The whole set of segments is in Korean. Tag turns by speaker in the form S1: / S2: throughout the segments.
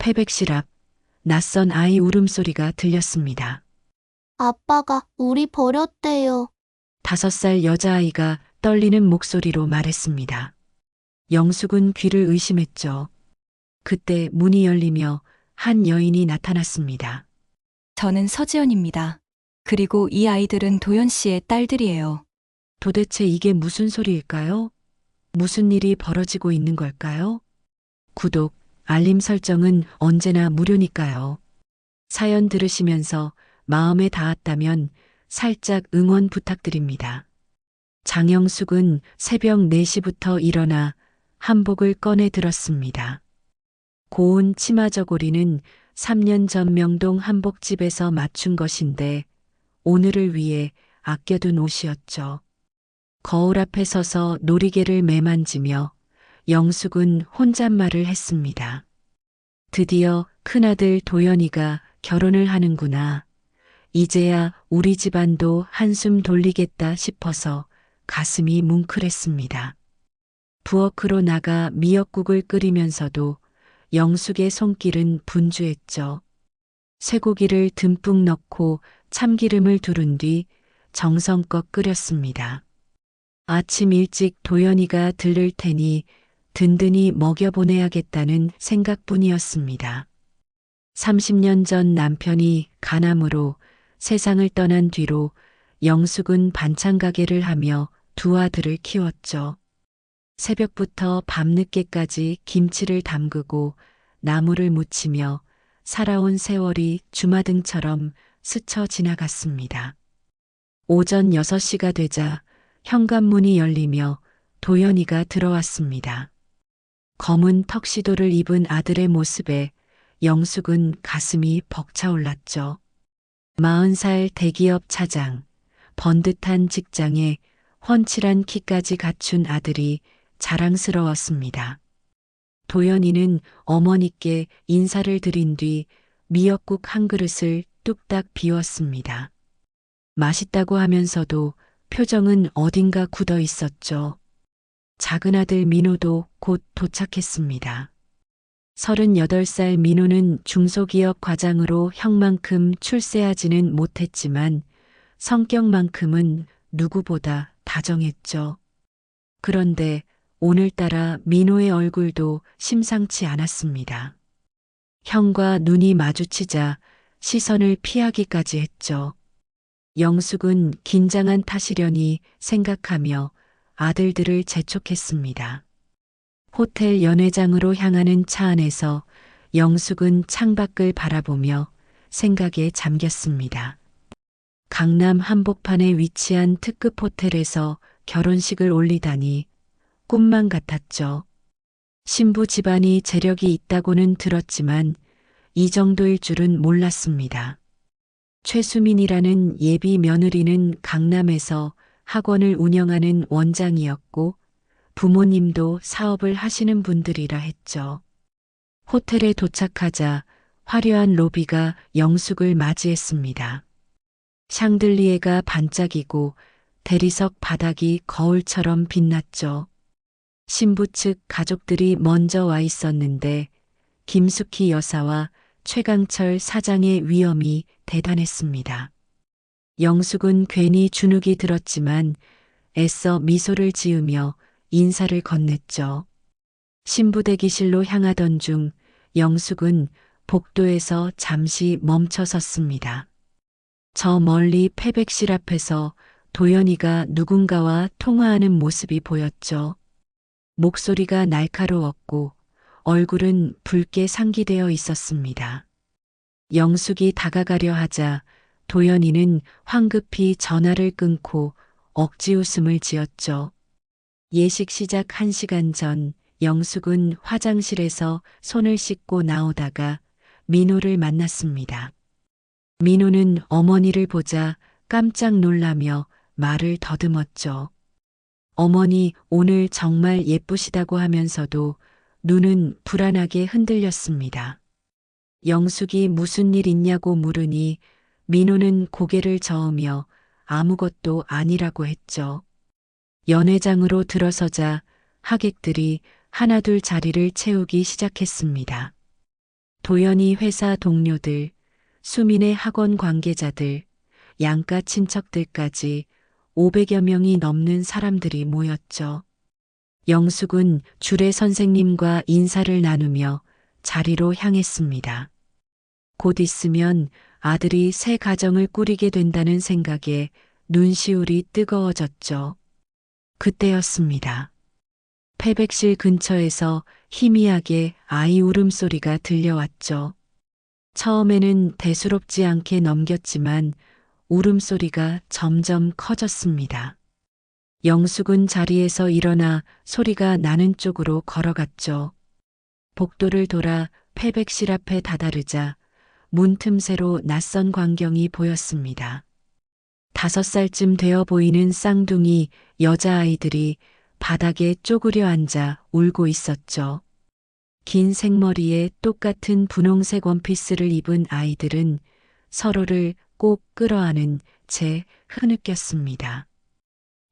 S1: 패백실 앞 낯선 아이 울음소리가 들렸습니다.
S2: 아빠가 우리 버렸대요.
S1: 5살 여자아이가 떨리는 목소리로 말했습니다. 영숙은 귀를 의심했죠. 그때 문이 열리며 한 여인이 나타났습니다.
S3: 저는 서지연입니다. 그리고 이 아이들은 도연 씨의 딸들이에요.
S1: 도대체 이게 무슨 소리일까요? 무슨 일이 벌어지고 있는 걸까요? 구독, 알림 설정은 언제나 무료니까요. 사연 들으시면서 마음에 닿았다면 살짝 응원 부탁드립니다. 장영숙은 새벽 4시부터 일어나 한복을 꺼내 들었습니다. 고운 치마 저고리는 3년 전 명동 한복집에서 맞춘 것인데 오늘을 위해 아껴둔 옷이었죠. 거울 앞에 서서 놀이개를 매만지며 영숙은 혼잣말을 했습니다. 드디어 큰아들 도연이가 결혼을 하는구나. 이제야 우리 집안도 한숨 돌리겠다 싶어서 가슴이 뭉클했습니다. 부엌으로 나가 미역국을 끓이면서도 영숙의 손길은 분주했죠. 쇠고기를 듬뿍 넣고 참기름을 두른 뒤 정성껏 끓였습니다. 아침 일찍 도연이가 들를 테니 든든히 먹여보내야겠다는 생각뿐이었습니다. 30년 전 남편이 간암으로 세상을 떠난 뒤로 영숙은 반찬 가게를 하며 두 아들을 키웠죠. 새벽부터 밤늦게까지 김치를 담그고 나물을 무치며 살아온 세월이 주마등처럼 스쳐 지나갔습니다. 오전 6시가 되자 현관문이 열리며 도연이가 들어왔습니다. 검은 턱시도를 입은 아들의 모습에 영숙은 가슴이 벅차올랐죠. 40살 대기업 차장, 번듯한 직장에 훤칠한 키까지 갖춘 아들이 자랑스러웠습니다. 도연이는 어머니께 인사를 드린 뒤 미역국 한 그릇을 뚝딱 비웠습니다. 맛있다고 하면서도 표정은 어딘가 굳어 있었죠. 작은 아들 민호도 곧 도착했습니다. 38살 민호는 중소기업 과장으로 형만큼 출세하지는 못했지만 성격만큼은 누구보다 다정했죠. 그런데 오늘따라 민호의 얼굴도 심상치 않았습니다. 형과 눈이 마주치자 시선을 피하기까지 했죠. 영숙은 긴장한 탓이려니 생각하며 아들들을 재촉했습니다. 호텔 연회장으로 향하는 차 안에서 영숙은 창밖을 바라보며 생각에 잠겼습니다. 강남 한복판에 위치한 특급 호텔에서 결혼식을 올리다니 꿈만 같았죠. 신부 집안이 재력이 있다고는 들었지만 이 정도일 줄은 몰랐습니다. 최수민이라는 예비 며느리는 강남에서 학원을 운영하는 원장이었고 부모님도 사업을 하시는 분들이라 했죠. 호텔에 도착하자 화려한 로비가 영숙을 맞이했습니다. 샹들리에가 반짝이고 대리석 바닥이 거울처럼 빛났죠. 신부 측 가족들이 먼저 와 있었는데 김숙희 여사와 최강철 사장의 위엄이 대단했습니다. 영숙은 괜히 주눅이 들었지만 애써 미소를 지으며 인사를 건넸죠. 신부 대기실로 향하던 중 영숙은 복도에서 잠시 멈춰 섰습니다. 저 멀리 패백실 앞에서 도연이가 누군가와 통화하는 모습이 보였죠. 목소리가 날카로웠고 얼굴은 붉게 상기되어 있었습니다. 영숙이 다가가려 하자 도연이는 황급히 전화를 끊고 억지 웃음을 지었죠. 예식 시작 1시간 전 영숙은 화장실에서 손을 씻고 나오다가 민호를 만났습니다. 민호는 어머니를 보자 깜짝 놀라며 말을 더듬었죠. 어머니 오늘 정말 예쁘시다고 하면서도 눈은 불안하게 흔들렸습니다. 영숙이 무슨 일 있냐고 물으니 민호는 고개를 저으며 아무것도 아니라고 했죠. 연회장으로 들어서자 하객들이 하나둘 자리를 채우기 시작했습니다. 도연이 회사 동료들, 수민의 학원 관계자들, 양가 친척들까지 500여 명이 넘는 사람들이 모였죠. 영숙은 주례 선생님과 인사를 나누며 자리로 향했습니다. 곧 있으면 아들이 새 가정을 꾸리게 된다는 생각에 눈시울이 뜨거워졌죠. 그때였습니다. 패백실 근처에서 희미하게 아이 울음소리가 들려왔죠. 처음에는 대수롭지 않게 넘겼지만 울음소리가 점점 커졌습니다. 영숙은 자리에서 일어나 소리가 나는 쪽으로 걸어갔죠. 복도를 돌아 패백실 앞에 다다르자 문 틈새로 낯선 광경이 보였습니다. 5살쯤 되어 보이는 쌍둥이 여자아이들이 바닥에 쪼그려 앉아 울고 있었죠. 긴 생머리에 똑같은 분홍색 원피스를 입은 아이들은 서로를 꼭 끌어안은 채 흐느꼈습니다.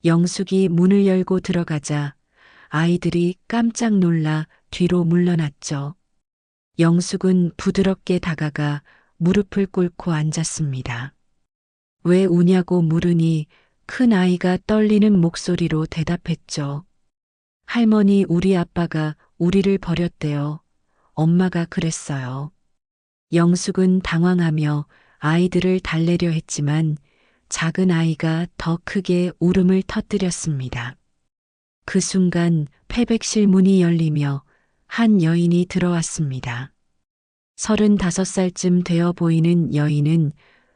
S1: 영숙이 문을 열고 들어가자 아이들이 깜짝 놀라 뒤로 물러났죠. 영숙은 부드럽게 다가가 무릎을 꿇고 앉았습니다. 왜 우냐고 물으니 큰 아이가 떨리는 목소리로 대답했죠. 할머니, 우리 아빠가 우리를 버렸대요. 엄마가 그랬어요. 영숙은 당황하며 아이들을 달래려 했지만 작은 아이가 더 크게 울음을 터뜨렸습니다. 그 순간 패백실 문이 열리며 한 여인이 들어왔습니다. 35살쯤 되어 보이는 여인은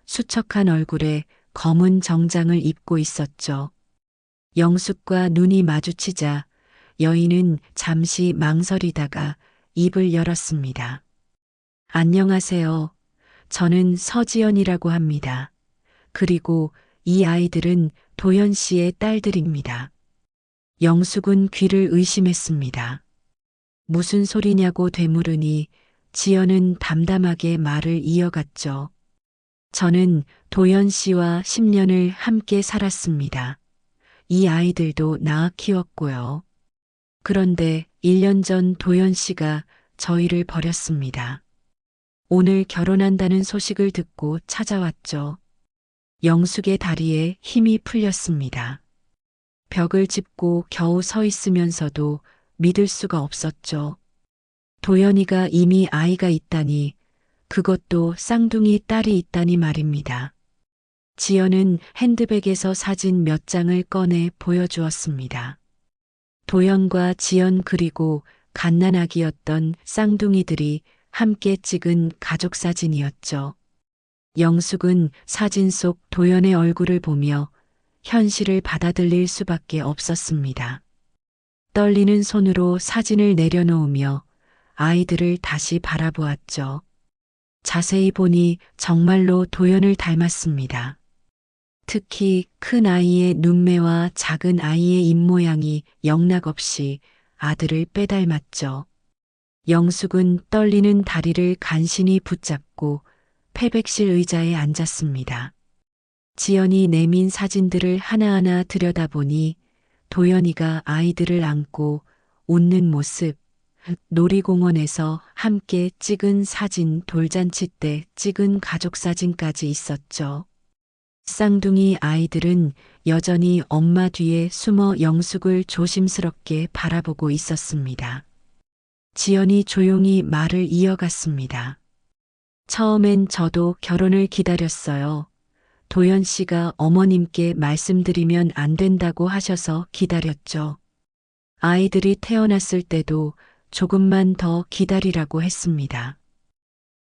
S1: 수척한 얼굴에 검은 정장을 입고 있었죠. 영숙과 눈이 마주치자 여인은 잠시 망설이다가 입을 열었습니다. 안녕하세요. 저는 서지연이라고 합니다. 그리고 이 아이들은 도연 씨의 딸들입니다. 영숙은 귀를 의심했습니다. 무슨 소리냐고 되물으니 지연은 담담하게 말을 이어갔죠. 저는 도연 씨와 10년을 함께 살았습니다. 이 아이들도 낳아 키웠고요. 그런데 1년 전 도연 씨가 저희를 버렸습니다. 오늘 결혼한다는 소식을 듣고 찾아왔죠. 영숙의 다리에 힘이 풀렸습니다. 벽을 짚고 겨우 서 있으면서도 믿을 수가 없었죠. 도연이가 이미 아이가 있다니, 그것도 쌍둥이 딸이 있다니 말입니다. 지연은 핸드백에서 사진 몇 장을 꺼내 보여주었습니다. 도연과 지연 그리고 갓난아기였던 쌍둥이들이 함께 찍은 가족 사진이었죠. 영숙은 사진 속 도연의 얼굴을 보며 현실을 받아들일 수밖에 없었습니다. 떨리는 손으로 사진을 내려놓으며 아이들을 다시 바라보았죠. 자세히 보니 정말로 도연을 닮았습니다. 특히 큰 아이의 눈매와 작은 아이의 입모양이 영락없이 아들을 빼닮았죠. 영숙은 떨리는 다리를 간신히 붙잡고 패백실 의자에 앉았습니다. 지연이 내민 사진들을 하나하나 들여다보니 도연이가 아이들을 안고 웃는 모습, 놀이공원에서 함께 찍은 사진, 돌잔치 때 찍은 가족 사진까지 있었죠. 쌍둥이 아이들은 여전히 엄마 뒤에 숨어 영숙을 조심스럽게 바라보고 있었습니다. 지연이 조용히 말을 이어갔습니다. 처음엔 저도 결혼을 기다렸어요. 도연 씨가 어머님께 말씀드리면 안 된다고 하셔서 기다렸죠. 아이들이 태어났을 때도 조금만 더 기다리라고 했습니다.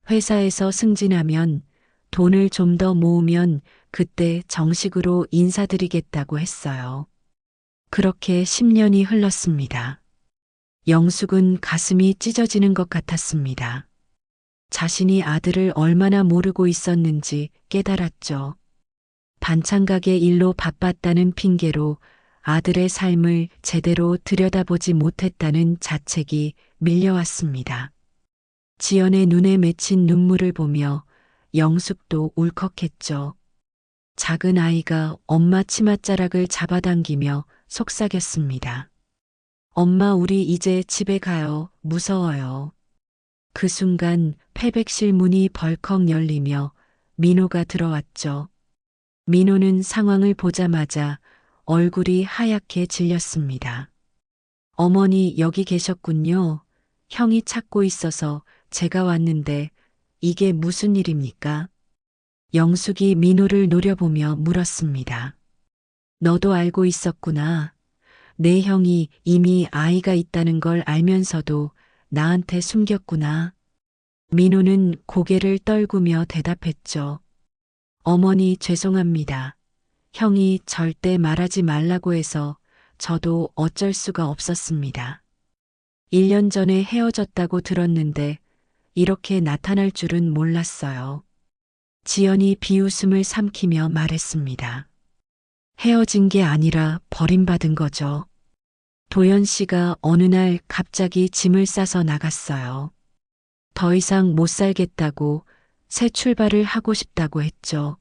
S1: 회사에서 승진하면 돈을 좀 더 모으면 그때 정식으로 인사드리겠다고 했어요. 그렇게 10년이 흘렀습니다. 영숙은 가슴이 찢어지는 것 같았습니다. 자신이 아들을 얼마나 모르고 있었는지 깨달았죠. 반찬가게 일로 바빴다는 핑계로 아들의 삶을 제대로 들여다보지 못했다는 자책이 밀려왔습니다. 지연의 눈에 맺힌 눈물을 보며 영숙도 울컥했죠. 작은 아이가 엄마 치맛자락을 잡아당기며 속삭였습니다. 엄마, 우리 이제 집에 가요. 무서워요. 그 순간 패백실 문이 벌컥 열리며 민호가 들어왔죠. 민호는 상황을 보자마자 얼굴이 하얗게 질렸습니다. 어머니 여기 계셨군요. 형이 찾고 있어서 제가 왔는데 이게 무슨 일입니까? 영숙이 민호를 노려보며 물었습니다. 너도 알고 있었구나. 내 형이 이미 아이가 있다는 걸 알면서도 나한테 숨겼구나. 민호는 고개를 떨구며 대답했죠. 어머니 죄송합니다. 형이 절대 말하지 말라고 해서 저도 어쩔 수가 없었습니다. 1년 전에 헤어졌다고 들었는데 이렇게 나타날 줄은 몰랐어요. 지연이 비웃음을 삼키며 말했습니다. 헤어진 게 아니라 버림받은 거죠. 도연 씨가 어느 날 갑자기 짐을 싸서 나갔어요. 더 이상 못 살겠다고 새 출발을 하고 싶다고 했죠.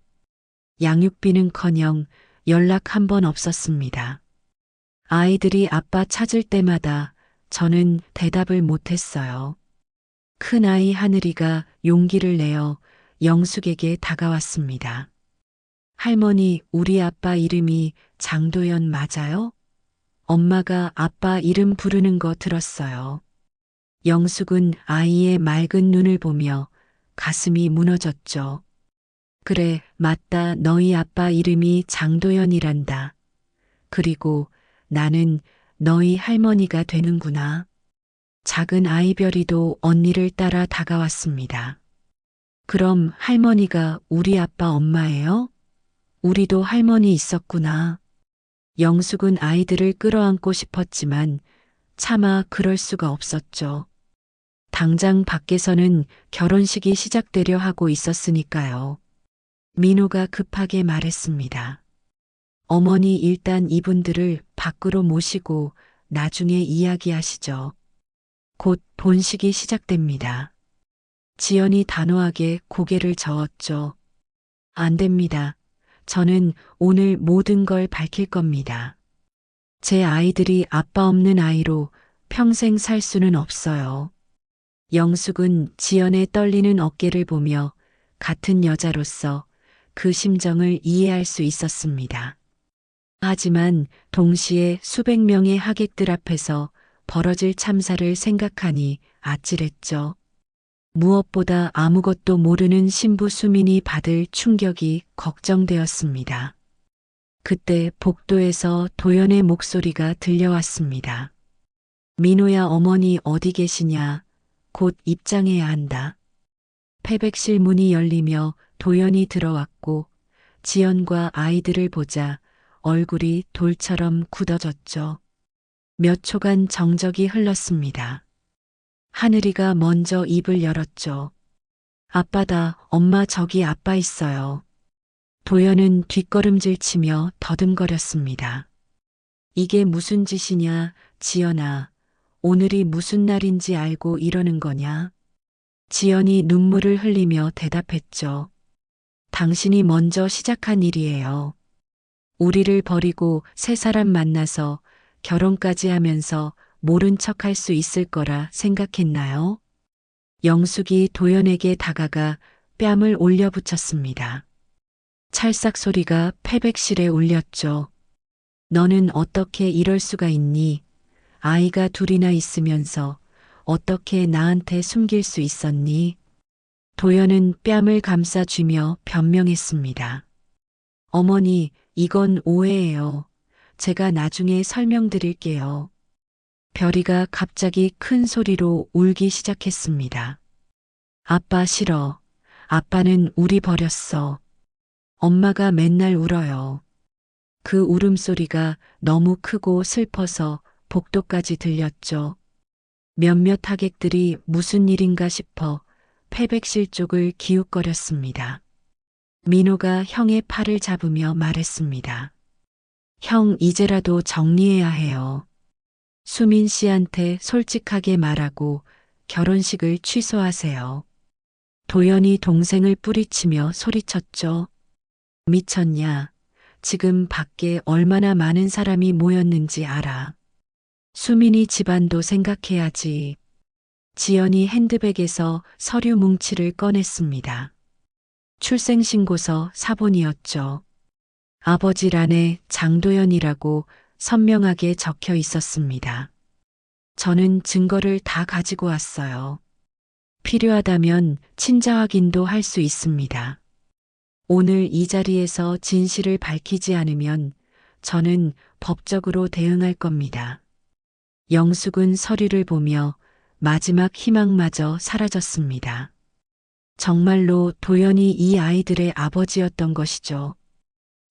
S1: 양육비는커녕 연락 한 번 없었습니다. 아이들이 아빠 찾을 때마다 저는 대답을 못했어요. 큰아이 하늘이가 용기를 내어 영숙에게 다가왔습니다. 할머니, 우리 아빠 이름이 장도연 맞아요? 엄마가 아빠 이름 부르는 거 들었어요. 영숙은 아이의 맑은 눈을 보며 가슴이 무너졌죠. 그래, 맞다. 너희 아빠 이름이 장도연이란다. 그리고 나는 너희 할머니가 되는구나. 작은 아이별이도 언니를 따라 다가왔습니다. 그럼 할머니가 우리 아빠 엄마예요? 우리도 할머니 있었구나. 영숙은 아이들을 끌어안고 싶었지만 차마 그럴 수가 없었죠. 당장 밖에서는 결혼식이 시작되려 하고 있었으니까요. 민호가 급하게 말했습니다. 어머니 일단 이분들을 밖으로 모시고 나중에 이야기하시죠. 곧 본식이 시작됩니다. 지연이 단호하게 고개를 저었죠. 안 됩니다. 저는 오늘 모든 걸 밝힐 겁니다. 제 아이들이 아빠 없는 아이로 평생 살 수는 없어요. 영숙은 지연의 떨리는 어깨를 보며 같은 여자로서 그 심정을 이해할 수 있었습니다. 하지만 동시에 수백 명의 하객들 앞에서 벌어질 참사를 생각하니 아찔했죠. 무엇보다 아무것도 모르는 신부 수민이 받을 충격이 걱정되었습니다. 그때 복도에서 도연의 목소리가 들려왔습니다. 민호야, 어머니 어디 계시냐? 곧 입장해야 한다. 패백실 문이 열리며 도연이 들어왔고 지연과 아이들을 보자 얼굴이 돌처럼 굳어졌죠. 몇 초간 정적이 흘렀습니다. 하늘이가 먼저 입을 열었죠. 아빠다, 엄마 저기 아빠 있어요. 도연은 뒷걸음질 치며 더듬거렸습니다. 이게 무슨 짓이냐, 지연아. 오늘이 무슨 날인지 알고 이러는 거냐? 지연이 눈물을 흘리며 대답했죠. 당신이 먼저 시작한 일이에요. 우리를 버리고 새 사람 만나서 결혼까지 하면서 모른 척할 수 있을 거라 생각했나요? 영숙이 도연에게 다가가 뺨을 올려붙였습니다. 찰싹 소리가 패백실에 울렸죠. 너는 어떻게 이럴 수가 있니? 아이가 둘이나 있으면서 어떻게 나한테 숨길 수 있었니? 도연은 뺨을 감싸쥐며 변명했습니다. 어머니, 이건 오해예요. 제가 나중에 설명드릴게요. 별이가 갑자기 큰 소리로 울기 시작했습니다. 아빠 싫어. 아빠는 우리 버렸어. 엄마가 맨날 울어요. 그 울음소리가 너무 크고 슬퍼서 복도까지 들렸죠. 몇몇 하객들이 무슨 일인가 싶어 패백실 쪽을 기웃거렸습니다. 민호가 형의 팔을 잡으며 말했습니다. 형, 이제라도 정리해야 해요. 수민 씨한테 솔직하게 말하고 결혼식을 취소하세요. 도연이 동생을 뿌리치며 소리쳤죠. 미쳤냐? 지금 밖에 얼마나 많은 사람이 모였는지 알아. 수민이 집안도 생각해야지. 지연이 핸드백에서 서류 뭉치를 꺼냈습니다. 출생신고서 사본이었죠. 아버지란에 장도연이라고 선명하게 적혀 있었습니다. 저는 증거를 다 가지고 왔어요. 필요하다면 친자 확인도 할 수 있습니다. 오늘 이 자리에서 진실을 밝히지 않으면 저는 법적으로 대응할 겁니다. 영숙은 서류를 보며 마지막 희망마저 사라졌습니다. 정말로 도연이 이 아이들의 아버지였던 것이죠.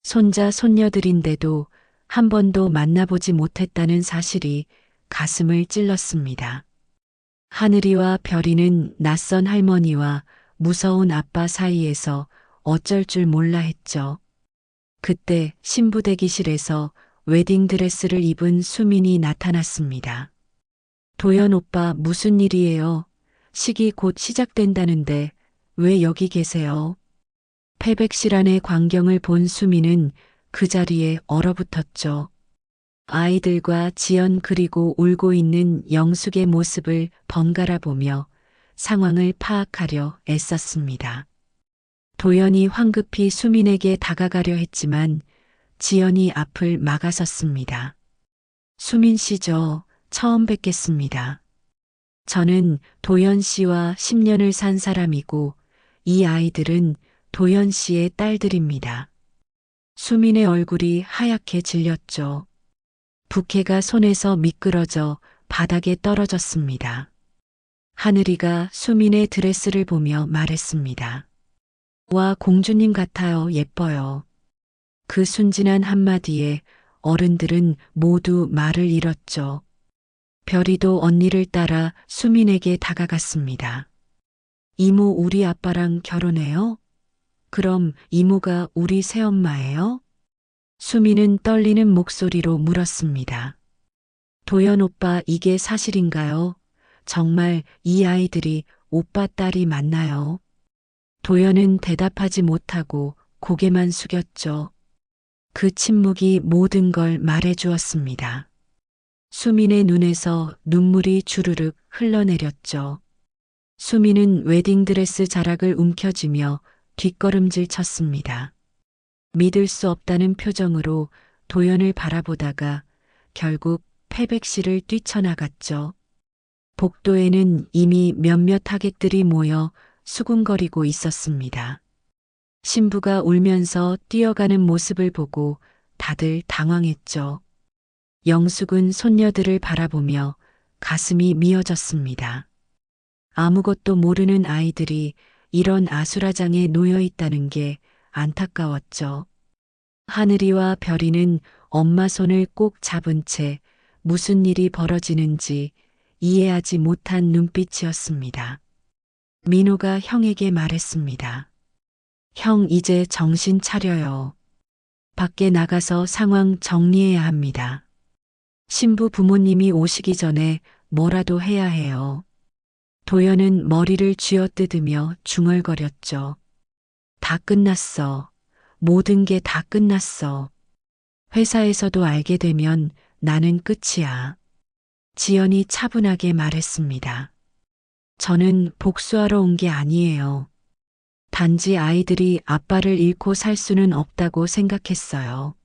S1: 손자, 손녀들인데도 한 번도 만나보지 못했다는 사실이 가슴을 찔렀습니다. 하늘이와 별이는 낯선 할머니와 무서운 아빠 사이에서 어쩔 줄 몰라 했죠. 그때 신부 대기실에서 웨딩드레스를 입은 수민이 나타났습니다. 도연 오빠 무슨 일이에요? 식이 곧 시작된다는데 왜 여기 계세요? 패백실 안의 광경을 본 수민은 그 자리에 얼어붙었죠. 아이들과 지연 그리고 울고 있는 영숙의 모습을 번갈아 보며 상황을 파악하려 애썼습니다. 도연이 황급히 수민에게 다가가려 했지만 지연이 앞을 막아섰습니다. 수민 씨죠. 처음 뵙겠습니다. 저는 도연 씨와 10년을 산 사람이고 이 아이들은 도연 씨의 딸들입니다. 수민의 얼굴이 하얗게 질렸죠. 부케가 손에서 미끄러져 바닥에 떨어졌습니다. 하늘이가 수민의 드레스를 보며 말했습니다. 와, 공주님 같아요. 예뻐요. 그 순진한 한마디에 어른들은 모두 말을 잃었죠. 별이도 언니를 따라 수민에게 다가갔습니다. 이모, 우리 아빠랑 결혼해요? 그럼 이모가 우리 새엄마예요? 수민은 떨리는 목소리로 물었습니다. 도연 오빠, 이게 사실인가요? 정말 이 아이들이 오빠 딸이 맞나요? 도연은 대답하지 못하고 고개만 숙였죠. 그 침묵이 모든 걸 말해주었습니다. 수민의 눈에서 눈물이 주르륵 흘러내렸죠. 수민은 웨딩드레스 자락을 움켜쥐며 뒷걸음질 쳤습니다. 믿을 수 없다는 표정으로 도연을 바라보다가 결국 패백실을 뛰쳐나갔죠. 복도에는 이미 몇몇 하객들이 모여 수군거리고 있었습니다. 신부가 울면서 뛰어가는 모습을 보고 다들 당황했죠. 영숙은 손녀들을 바라보며 가슴이 미어졌습니다. 아무것도 모르는 아이들이 이런 아수라장에 놓여 있다는 게 안타까웠죠. 하늘이와 별이는 엄마 손을 꼭 잡은 채 무슨 일이 벌어지는지 이해하지 못한 눈빛이었습니다. 민호가 형에게 말했습니다. 형, 이제 정신 차려요. 밖에 나가서 상황 정리해야 합니다. 신부 부모님이 오시기 전에 뭐라도 해야 해요. 도연은 머리를 쥐어뜯으며 중얼거렸죠. 다 끝났어. 모든 게 다 끝났어. 회사에서도 알게 되면 나는 끝이야. 지연이 차분하게 말했습니다. 저는 복수하러 온 게 아니에요. 단지 아이들이 아빠를 잃고 살 수는 없다고 생각했어요.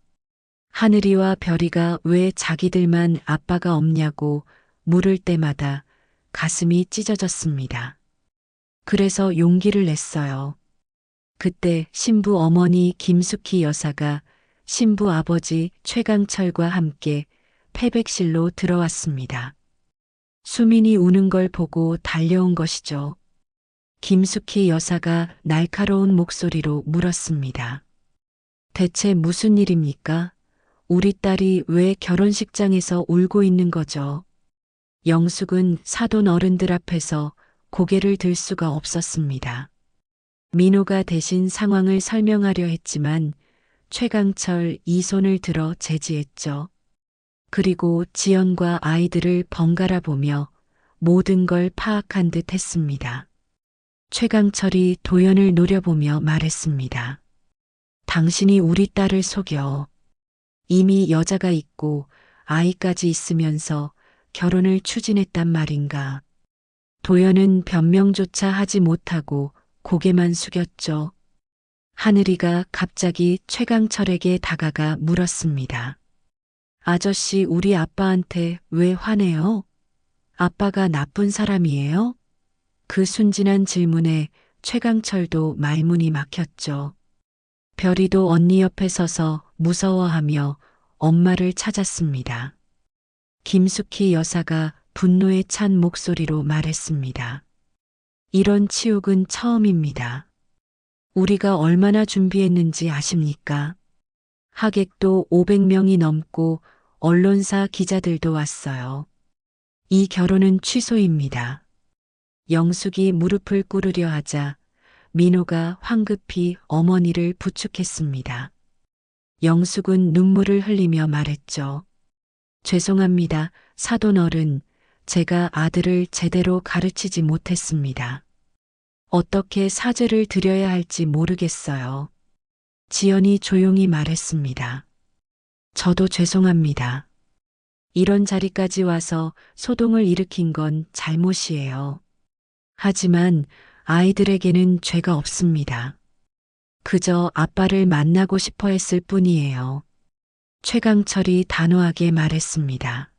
S1: 하늘이와 별이가 왜 자기들만 아빠가 없냐고 물을 때마다 가슴이 찢어졌습니다. 그래서 용기를 냈어요. 그때 신부 어머니 김숙희 여사가 신부 아버지 최강철과 함께 패백실로 들어왔습니다. 수민이 우는 걸 보고 달려온 것이죠. 김숙희 여사가 날카로운 목소리로 물었습니다. 대체 무슨 일입니까? 우리 딸이 왜 결혼식장에서 울고 있는 거죠? 영숙은 사돈 어른들 앞에서 고개를 들 수가 없었습니다. 민호가 대신 상황을 설명하려 했지만 최강철 이 손을 들어 제지했죠. 그리고 지연과 아이들을 번갈아 보며 모든 걸 파악한 듯 했습니다. 최강철이 도연을 노려보며 말했습니다. 당신이 우리 딸을 속여. 이미 여자가 있고 아이까지 있으면서 결혼을 추진했단 말인가. 도연은 변명조차 하지 못하고 고개만 숙였죠. 하늘이가 갑자기 최강철에게 다가가 물었습니다. 아저씨, 우리 아빠한테 왜 화내요? 아빠가 나쁜 사람이에요? 그 순진한 질문에 최강철도 말문이 막혔죠. 별이도 언니 옆에 서서 무서워하며 엄마를 찾았습니다. 김숙희 여사가 분노에 찬 목소리로 말했습니다. 이런 치욕은 처음입니다. 우리가 얼마나 준비했는지 아십니까? 하객도 500명이 넘고 언론사 기자들도 왔어요. 이 결혼은 취소입니다. 영숙이 무릎을 꿇으려 하자 민호가 황급히 어머니를 부축했습니다. 영숙은 눈물을 흘리며 말했죠. 죄송합니다, 사돈 어른. 제가 아들을 제대로 가르치지 못했습니다. 어떻게 사죄를 드려야 할지 모르겠어요. 지연이 조용히 말했습니다. 저도 죄송합니다. 이런 자리까지 와서 소동을 일으킨 건 잘못이에요. 하지만 아이들에게는 죄가 없습니다. 그저 아빠를 만나고 싶어 했을 뿐이에요. 최강철이 단호하게 말했습니다.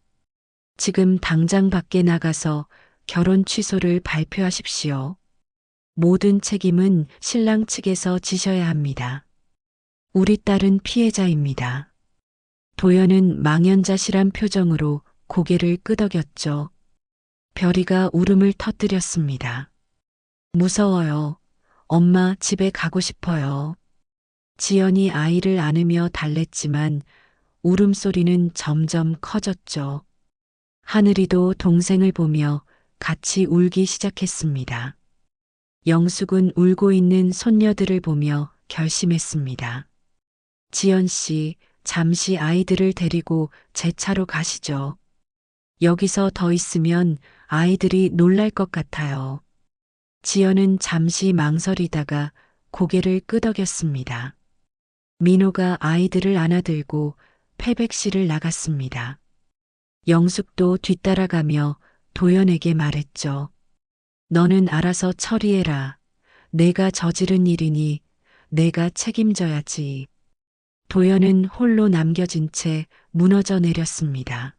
S1: 지금 당장 밖에 나가서 결혼 취소를 발표하십시오. 모든 책임은 신랑 측에서 지셔야 합니다. 우리 딸은 피해자입니다. 도연은 망연자실한 표정으로 고개를 끄덕였죠. 별이가 울음을 터뜨렸습니다. 무서워요. 엄마, 집에 가고 싶어요. 지연이 아이를 안으며 달랬지만 울음소리는 점점 커졌죠. 하늘이도 동생을 보며 같이 울기 시작했습니다. 영숙은 울고 있는 손녀들을 보며 결심했습니다. 지연 씨, 잠시 아이들을 데리고 제 차로 가시죠. 여기서 더 있으면 아이들이 놀랄 것 같아요. 지연은 잠시 망설이다가 고개를 끄덕였습니다. 민호가 아이들을 안아들고 패백실을 나갔습니다. 영숙도 뒤따라가며 도연에게 말했죠. 너는 알아서 처리해라. 내가 저지른 일이니 내가 책임져야지. 도연은 홀로 남겨진 채 무너져 내렸습니다.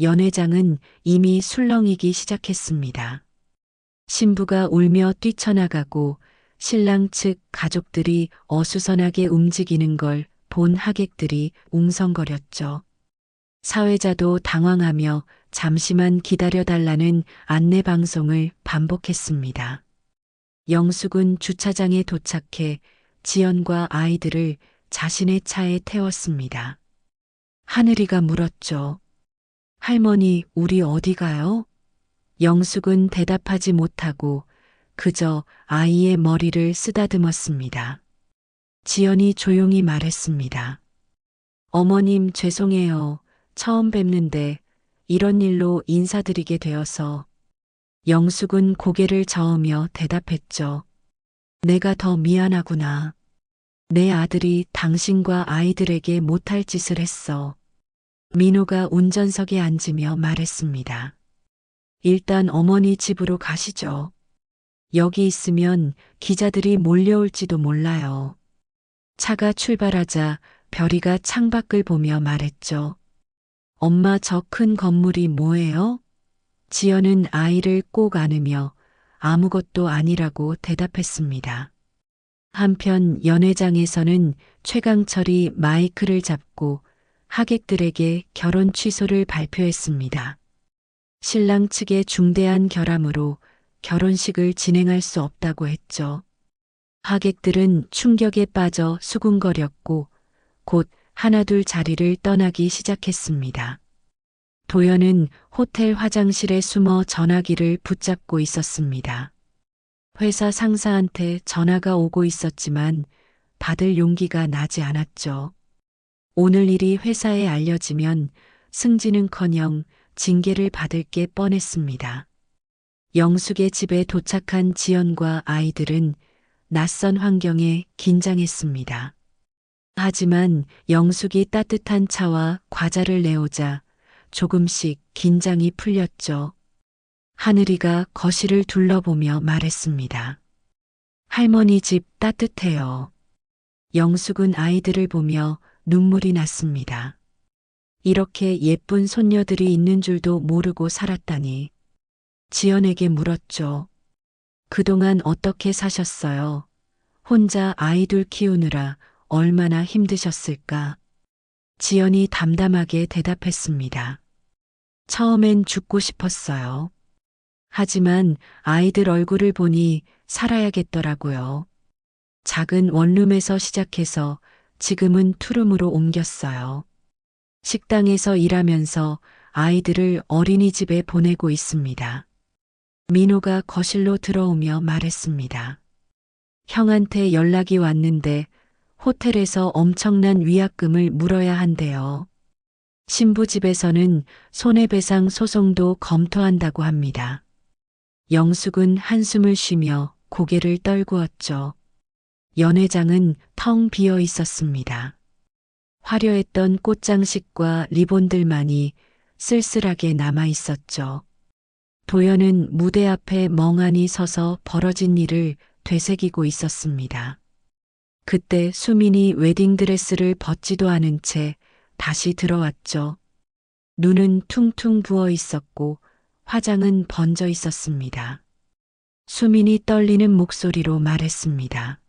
S1: 연회장은 이미 술렁이기 시작했습니다. 신부가 울며 뛰쳐나가고 신랑 측 가족들이 어수선하게 움직이는 걸 본 하객들이 웅성거렸죠. 사회자도 당황하며 잠시만 기다려달라는 안내방송을 반복했습니다. 영숙은 주차장에 도착해 지연과 아이들을 자신의 차에 태웠습니다. 하늘이가 물었죠. 할머니, 우리 어디 가요? 영숙은 대답하지 못하고 그저 아이의 머리를 쓰다듬었습니다. 지연이 조용히 말했습니다. 어머님, 죄송해요. 처음 뵙는데 이런 일로 인사드리게 되어서. 영숙은 고개를 저으며 대답했죠. 내가 더 미안하구나. 내 아들이 당신과 아이들에게 못할 짓을 했어. 민호가 운전석에 앉으며 말했습니다. 일단 어머니 집으로 가시죠. 여기 있으면 기자들이 몰려올지도 몰라요. 차가 출발하자 별이가 창밖을 보며 말했죠. 엄마, 저 큰 건물이 뭐예요? 지연은 아이를 꼭 안으며 아무것도 아니라고 대답했습니다. 한편 연회장에서는 최강철이 마이크를 잡고 하객들에게 결혼 취소를 발표했습니다. 신랑 측의 중대한 결함으로 결혼식을 진행할 수 없다고 했죠. 하객들은 충격에 빠져 수군거렸고 곧 하나둘 자리를 떠나기 시작했습니다. 도연은 호텔 화장실에 숨어 전화기를 붙잡고 있었습니다. 회사 상사한테 전화가 오고 있었지만 받을 용기가 나지 않았죠. 오늘 일이 회사에 알려지면 승진은커녕 징계를 받을 게 뻔했습니다. 영숙의 집에 도착한 지연과 아이들은 낯선 환경에 긴장했습니다. 하지만 영숙이 따뜻한 차와 과자를 내오자 조금씩 긴장이 풀렸죠. 하늘이가 거실을 둘러보며 말했습니다. 할머니 집 따뜻해요. 영숙은 아이들을 보며 눈물이 났습니다. 이렇게 예쁜 손녀들이 있는 줄도 모르고 살았다니. 지연에게 물었죠. 그동안 어떻게 사셨어요? 혼자 아이들 키우느라 얼마나 힘드셨을까? 지연이 담담하게 대답했습니다. 처음엔 죽고 싶었어요. 하지만 아이들 얼굴을 보니 살아야겠더라고요. 작은 원룸에서 시작해서 지금은 투룸으로 옮겼어요. 식당에서 일하면서 아이들을 어린이집에 보내고 있습니다. 민호가 거실로 들어오며 말했습니다. 형한테 연락이 왔는데 호텔에서 엄청난 위약금을 물어야 한대요. 신부 집에서는 손해배상 소송도 검토한다고 합니다. 영숙은 한숨을 쉬며 고개를 떨구었죠. 연회장은 텅 비어 있었습니다. 화려했던 꽃장식과 리본들만이 쓸쓸하게 남아 있었죠. 도연은 무대 앞에 멍하니 서서 벌어진 일을 되새기고 있었습니다. 그때 수민이 웨딩드레스를 벗지도 않은 채 다시 들어왔죠. 눈은 퉁퉁 부어 있었고 화장은 번져 있었습니다. 수민이 떨리는 목소리로 말했습니다.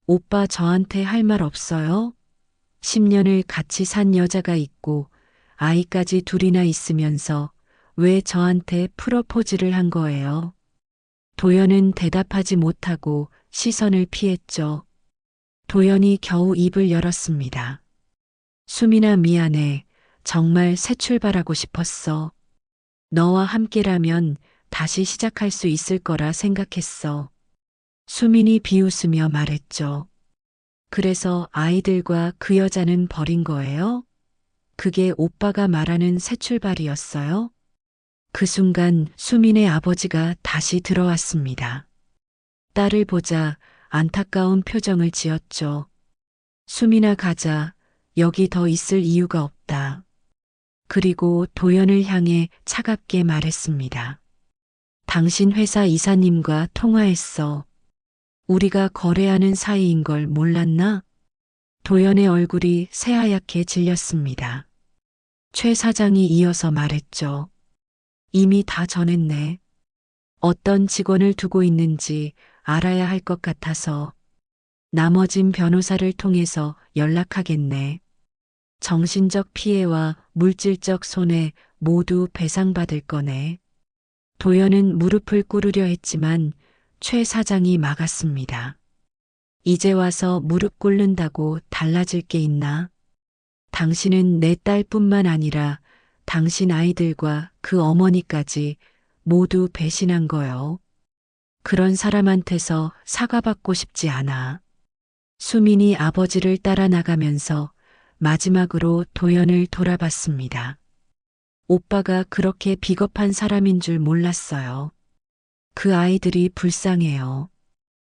S1: 오빠 저한테 할 말 없어요? 10년을 같이 산 여자가 있고 아이까지 둘이나 있으면서 왜 저한테 프로포즈를 한 거예요? 도연은 대답하지 못하고 시선을 피했죠. 도연이 겨우 입을 열었습니다. 수민아 미안해. 정말 새 출발하고 싶었어. 너와 함께라면 다시 시작할 수 있을 거라 생각했어. 수민이 비웃으며 말했죠. 그래서 아이들과 그 여자는 버린 거예요? 그게 오빠가 말하는 새 출발이었어요? 그 순간 수민의 아버지가 다시 들어왔습니다. 딸을 보자 안타까운 표정을 지었죠. 수민아 가자. 여기 더 있을 이유가 없다. 그리고 도연을 향해 차갑게 말했습니다. 당신 회사 이사님과 통화했어. 우리가 거래하는 사이인 걸 몰랐나? 도연의 얼굴이 새하얗게 질렸습니다. 최 사장이 이어서 말했죠. 이미 다 전했네. 어떤 직원을 두고 있는지 알아야 할 것 같아서 나머진 변호사를 통해서 연락하겠네. 정신적 피해와 물질적 손해 모두 배상받을 거네. 도연은 무릎을 꿇으려 했지만 최 사장이 막았습니다. 이제 와서 무릎 꿇는다고 달라질 게 있나? 당신은 내 딸뿐만 아니라 당신 아이들과 그 어머니까지 모두 배신한 거요. 그런 사람한테서 사과받고 싶지 않아. 수민이 아버지를 따라 나가면서 마지막으로 도연을 돌아봤습니다. 오빠가 그렇게 비겁한 사람인 줄 몰랐어요. 그 아이들이 불쌍해요.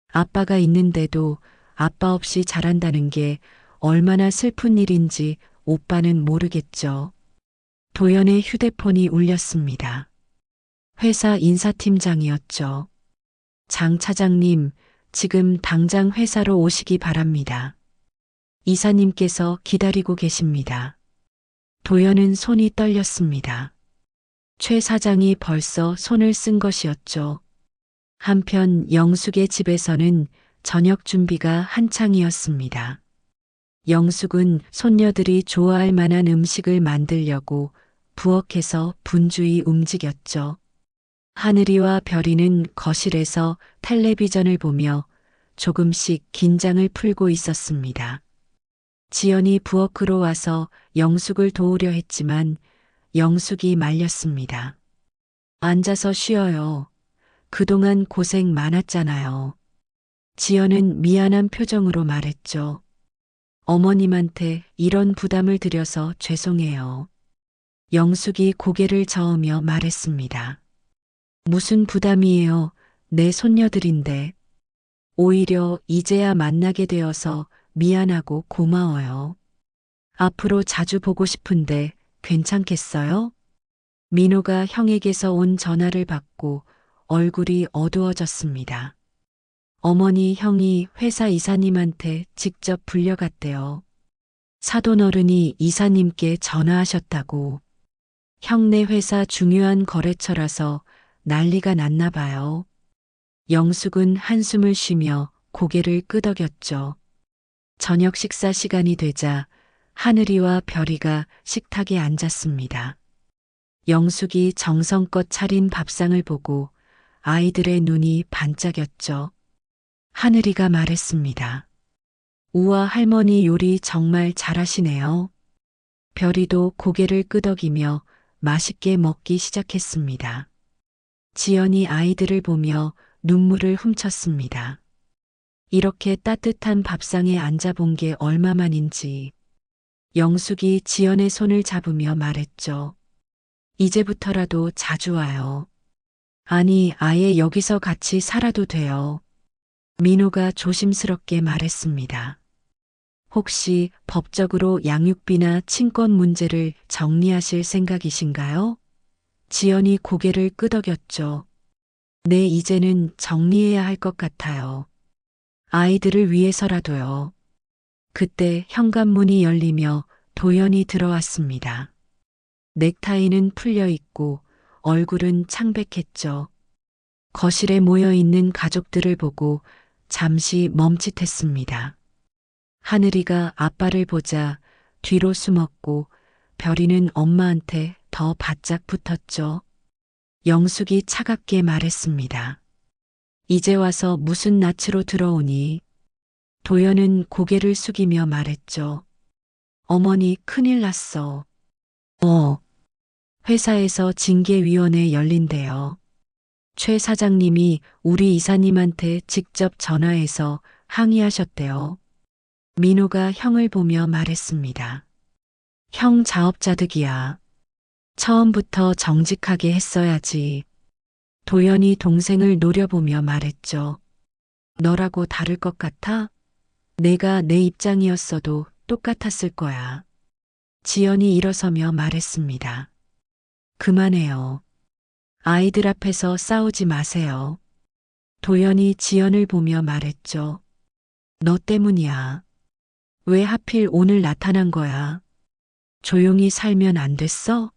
S1: 아빠가 있는데도 아빠 없이 자란다는 게 얼마나 슬픈 일인지 오빠는 모르겠죠. 도연의 휴대폰이 울렸습니다. 회사 인사팀장이었죠. 장 차장님, 지금 당장 회사로 오시기 바랍니다. 이사님께서 기다리고 계십니다. 도연은 손이 떨렸습니다. 최 사장이 벌써 손을 쓴 것이었죠. 한편 영숙의 집에서는 저녁 준비가 한창이었습니다. 영숙은 손녀들이 좋아할 만한 음식을 만들려고 부엌에서 분주히 움직였죠. 하늘이와 별이는 거실에서 텔레비전을 보며 조금씩 긴장을 풀고 있었습니다. 지연이 부엌으로 와서 영숙을 도우려 했지만 영숙이 말렸습니다. 앉아서 쉬어요. 그동안 고생 많았잖아요. 지연은 미안한 표정으로 말했죠. 어머님한테 이런 부담을 드려서 죄송해요. 영숙이 고개를 저으며 말했습니다. 무슨 부담이에요? 내 손녀들인데. 오히려 이제야 만나게 되어서 미안하고 고마워요. 앞으로 자주 보고 싶은데 괜찮겠어요? 민호가 형에게서 온 전화를 받고 얼굴이 어두워졌습니다. 어머니 형이 회사 이사님한테 직접 불려갔대요. 사돈어른이 이사님께 전화하셨다고. 형네 회사 중요한 거래처라서 난리가 났나 봐요. 영숙은 한숨을 쉬며 고개를 끄덕였죠. 저녁 식사 시간이 되자 하늘이와 별이가 식탁에 앉았습니다. 영숙이 정성껏 차린 밥상을 보고 아이들의 눈이 반짝였죠. 하늘이가 말했습니다. 우와, 할머니 요리 정말 잘하시네요. 별이도 고개를 끄덕이며 맛있게 먹기 시작했습니다. 지연이 아이들을 보며 눈물을 훔쳤습니다. 이렇게 따뜻한 밥상에 앉아본 게 얼마만인지. 영숙이 지연의 손을 잡으며 말했죠. 이제부터라도 자주 와요. 아니, 아예 여기서 같이 살아도 돼요. 민호가 조심스럽게 말했습니다. 혹시 법적으로 양육비나 친권 문제를 정리하실 생각이신가요? 지연이 고개를 끄덕였죠. 네, 이제는 정리해야 할 것 같아요. 아이들을 위해서라도요. 그때 현관문이 열리며 도연이 들어왔습니다. 넥타이는 풀려 있고 얼굴은 창백했죠. 거실에 모여 있는 가족들을 보고 잠시 멈칫했습니다. 하늘이가 아빠를 보자 뒤로 숨었고 별이는 엄마한테 더 바짝 붙었죠. 영숙이 차갑게 말했습니다. 이제 와서 무슨 낯으로 들어오니? 도연은 고개를 숙이며 말했죠. 어머니, 큰일 났어. 회사에서 징계위원회 열린대요. 최 사장님이 우리 이사님한테 직접 전화해서 항의하셨대요. 민호가 형을 보며 말했습니다. 형 자업자득이야. 처음부터 정직하게 했어야지. 도연이 동생을 노려보며 말했죠. 너라고 다를 것 같아? 내가 내 입장이었어도 똑같았을 거야. 지연이 일어서며 말했습니다. 그만해요. 아이들 앞에서 싸우지 마세요. 도연이 지연을 보며 말했죠. 너 때문이야. 왜 하필 오늘 나타난 거야? 조용히 살면 안 됐어?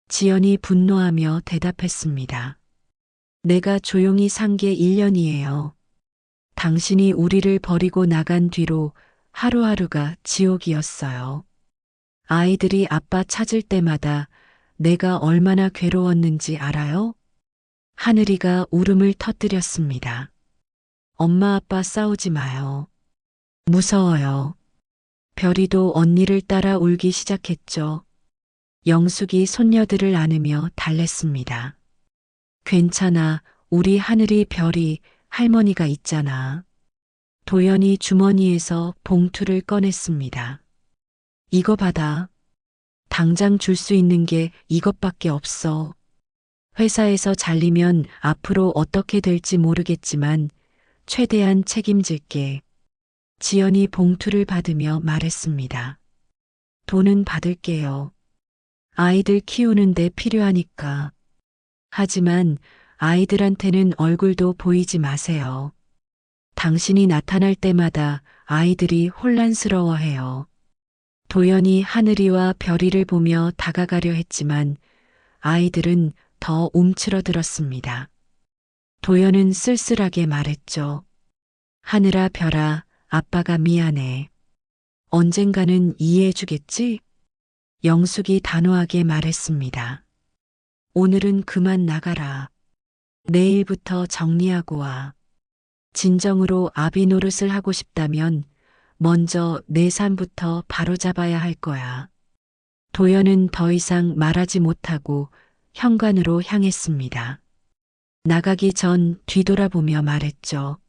S1: 지연이 분노하며 대답했습니다. 내가 조용히 산 게 1년이에요. 당신이 우리를 버리고 나간 뒤로 하루하루가 지옥이었어요. 아이들이 아빠 찾을 때마다 내가 얼마나 괴로웠는지 알아요? 하늘이가 울음을 터뜨렸습니다. 엄마 아빠 싸우지 마요. 무서워요. 별이도 언니를 따라 울기 시작했죠. 영숙이 손녀들을 안으며 달랬습니다. 괜찮아, 우리 하늘이 별이 할머니가 있잖아. 도연이 주머니에서 봉투를 꺼냈습니다. 이거 받아. 당장 줄 수 있는 게 이것밖에 없어. 회사에서 잘리면 앞으로 어떻게 될지 모르겠지만 최대한 책임질게. 지연이 봉투를 받으며 말했습니다. 돈은 받을게요. 아이들 키우는데 필요하니까. 하지만 아이들한테는 얼굴도 보이지 마세요. 당신이 나타날 때마다 아이들이 혼란스러워해요. 도연이 하늘이와 별이를 보며 다가가려 했지만 아이들은 더 움츠러들었습니다. 도연은 쓸쓸하게 말했죠. 하늘아, 별아, 아빠가 미안해. 언젠가는 이해해주겠지? 영숙이 단호하게 말했습니다. 오늘은 그만 나가라. 내일부터 정리하고 와. 진정으로 아비 노릇을 하고 싶다면 먼저 내 삶부터 바로잡아야 할 거야. 도연은 더 이상 말하지 못하고 현관으로 향했습니다. 나가기 전 뒤돌아보며 말했죠.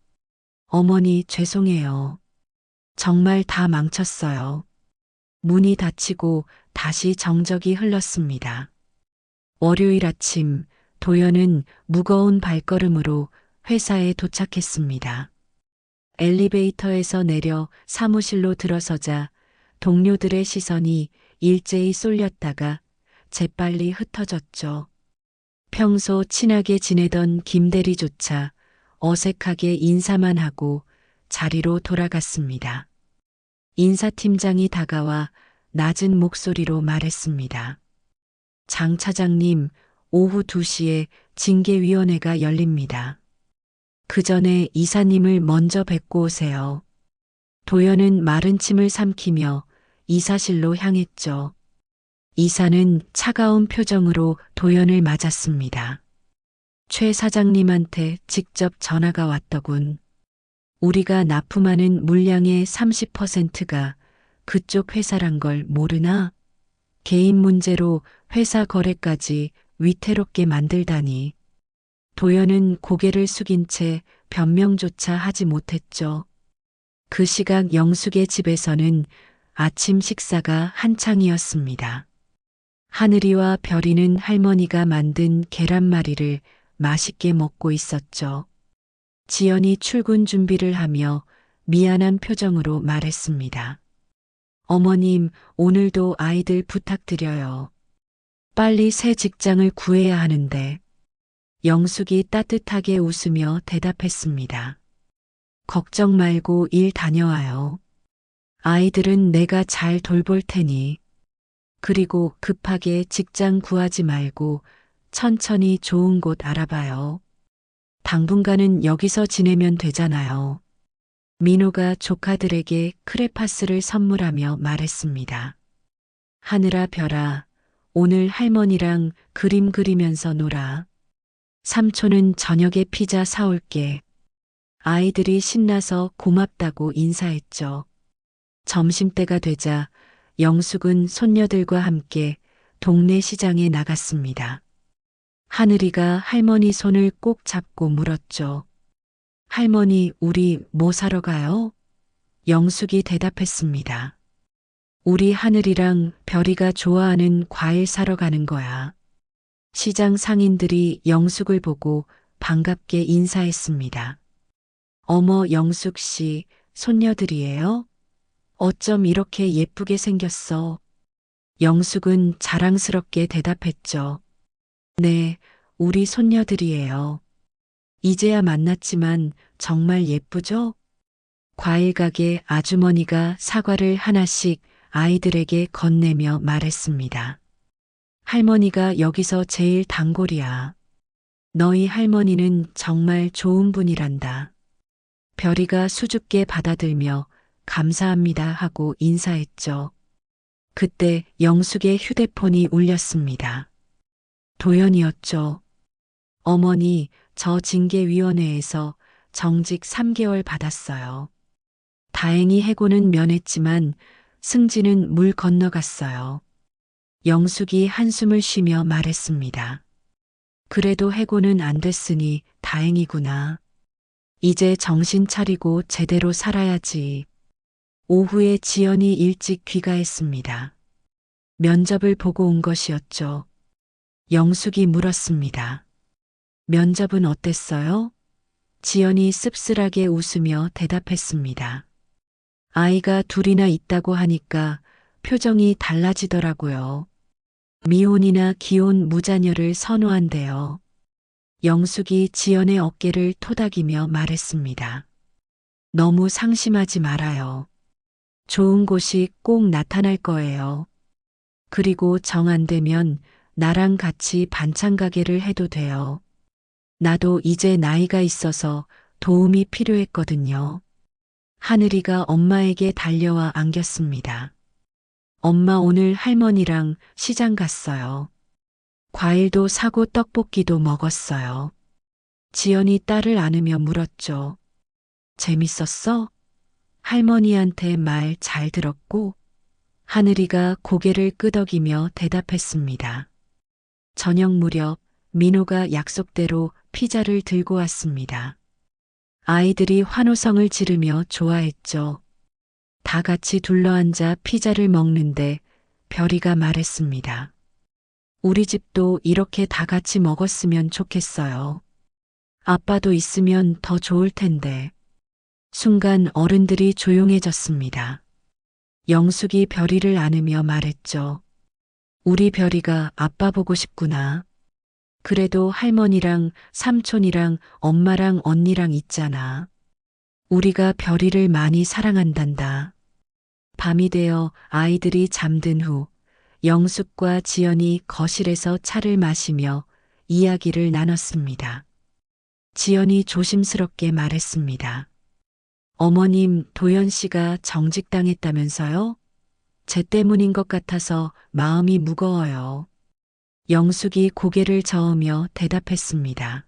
S1: 어머니, 죄송해요. 정말 다 망쳤어요. 문이 닫히고 다시 정적이 흘렀습니다. 월요일 아침, 도연은 무거운 발걸음으로 회사에 도착했습니다. 엘리베이터에서 내려 사무실로 들어서자 동료들의 시선이 일제히 쏠렸다가 재빨리 흩어졌죠. 평소 친하게 지내던 김대리조차 어색하게 인사만 하고 자리로 돌아갔습니다. 인사팀장이 다가와 낮은 목소리로 말했습니다. 장 차장님, 오후 2시에 징계위원회가 열립니다. 그 전에 이사님을 먼저 뵙고 오세요. 도연은 마른 침을 삼키며 이사실로 향했죠. 이사는 차가운 표정으로 도연을 맞았습니다. 최 사장님한테 직접 전화가 왔더군. 우리가 납품하는 물량의 30%가 그쪽 회사란 걸 모르나? 개인 문제로 회사 거래까지 위태롭게 만들다니. 도연은 고개를 숙인 채 변명조차 하지 못했죠. 그 시각 영숙의 집에서는 아침 식사가 한창이었습니다. 하늘이와 별이는 할머니가 만든 계란말이를 맛있게 먹고 있었죠. 지연이 출근 준비를 하며 미안한 표정으로 말했습니다. 어머님, 오늘도 아이들 부탁드려요. 빨리 새 직장을 구해야 하는데. 영숙이 따뜻하게 웃으며 대답했습니다. 걱정 말고 일 다녀와요. 아이들은 내가 잘 돌볼 테니. 그리고 급하게 직장 구하지 말고 천천히 좋은 곳 알아봐요. 당분간은 여기서 지내면 되잖아요. 민호가 조카들에게 크레파스를 선물하며 말했습니다. 하늘아 별아, 오늘 할머니랑 그림 그리면서 놀아. 삼촌은 저녁에 피자 사올게. 아이들이 신나서 고맙다고 인사했죠. 점심때가 되자 영숙은 손녀들과 함께 동네 시장에 나갔습니다. 하늘이가 할머니 손을 꼭 잡고 물었죠. 할머니, 우리 뭐 사러 가요? 영숙이 대답했습니다. 우리 하늘이랑 별이가 좋아하는 과일 사러 가는 거야. 시장 상인들이 영숙을 보고 반갑게 인사했습니다. 어머, 영숙 씨, 손녀들이에요? 어쩜 이렇게 예쁘게 생겼어? 영숙은 자랑스럽게 대답했죠. 네, 우리 손녀들이에요. 이제야 만났지만 정말 예쁘죠? 과일 가게 아주머니가 사과를 하나씩 아이들에게 건네며 말했습니다. 할머니가 여기서 제일 단골이야. 너희 할머니는 정말 좋은 분이란다. 별이가 수줍게 받아들며 감사합니다 하고 인사했죠. 그때 영숙의 휴대폰이 울렸습니다. 도연이었죠. 어머니, 저 징계위원회에서 정직 3개월 받았어요. 다행히 해고는 면했지만 승진은 물 건너갔어요. 영숙이 한숨을 쉬며 말했습니다. 그래도 해고는 안 됐으니 다행이구나. 이제 정신 차리고 제대로 살아야지. 오후에 지연이 일찍 귀가했습니다. 면접을 보고 온 것이었죠. 영숙이 물었습니다. 면접은 어땠어요? 지연이 씁쓸하게 웃으며 대답했습니다. 아이가 둘이나 있다고 하니까 표정이 달라지더라고요. 미혼이나 기혼 무자녀를 선호한대요. 영숙이 지연의 어깨를 토닥이며 말했습니다. 너무 상심하지 말아요. 좋은 곳이 꼭 나타날 거예요. 그리고 정 안 되면 나랑 같이 반찬 가게를 해도 돼요. 나도 이제 나이가 있어서 도움이 필요했거든요. 하늘이가 엄마에게 달려와 안겼습니다. 엄마, 오늘 할머니랑 시장 갔어요. 과일도 사고 떡볶이도 먹었어요. 지연이 딸을 안으며 물었죠. 재밌었어? 할머니한테 말 잘 들었고? 하늘이가 고개를 끄덕이며 대답했습니다. 저녁 무렵 민호가 약속대로 피자를 들고 왔습니다. 아이들이 환호성을 지르며 좋아했죠. 다 같이 둘러앉아 피자를 먹는데 별이가 말했습니다. 우리 집도 이렇게 다 같이 먹었으면 좋겠어요. 아빠도 있으면 더 좋을 텐데. 순간 어른들이 조용해졌습니다. 영숙이 별이를 안으며 말했죠. 우리 별이가 아빠 보고 싶구나. 그래도 할머니랑 삼촌이랑 엄마랑 언니랑 있잖아. 우리가 별이를 많이 사랑한단다. 밤이 되어 아이들이 잠든 후 영숙과 지연이 거실에서 차를 마시며 이야기를 나눴습니다. 지연이 조심스럽게 말했습니다. 어머님, 도연 씨가 정직당했다면서요? 제 때문인 것 같아서 마음이 무거워요. 영숙이 고개를 저으며 대답했습니다.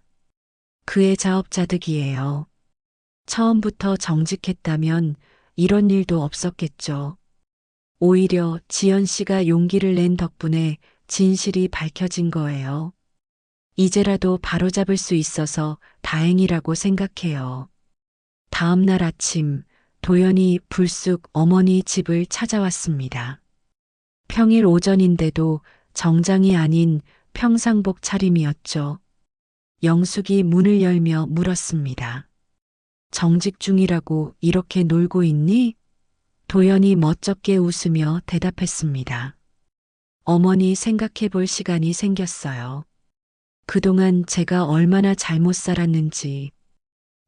S1: 그의 자업자득이에요. 처음부터 정직했다면 이런 일도 없었겠죠. 오히려 지연 씨가 용기를 낸 덕분에 진실이 밝혀진 거예요. 이제라도 바로잡을 수 있어서 다행이라고 생각해요. 다음 날 아침, 도연이 불쑥 어머니 집을 찾아왔습니다. 평일 오전인데도 정장이 아닌 평상복 차림이었죠. 영숙이 문을 열며 물었습니다. 정직 중이라고 이렇게 놀고 있니? 도연이 멋쩍게 웃으며 대답했습니다. 어머니 생각해 볼 시간이 생겼어요. 그동안 제가 얼마나 잘못 살았는지.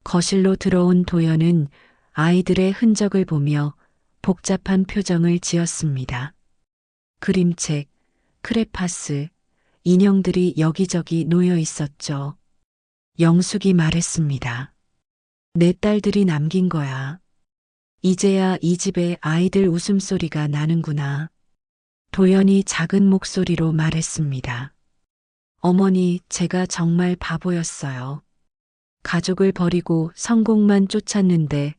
S1: 거실로 들어온 도연은 아이들의 흔적을 보며 복잡한 표정을 지었습니다. 그림책, 크레파스, 인형들이 여기저기 놓여 있었죠. 영숙이 말했습니다. 내 딸들이 남긴 거야. 이제야 이 집에 아이들 웃음소리가 나는구나. 도연이 작은 목소리로 말했습니다. 어머니, 제가 정말 바보였어요. 가족을 버리고 성공만 쫓았는데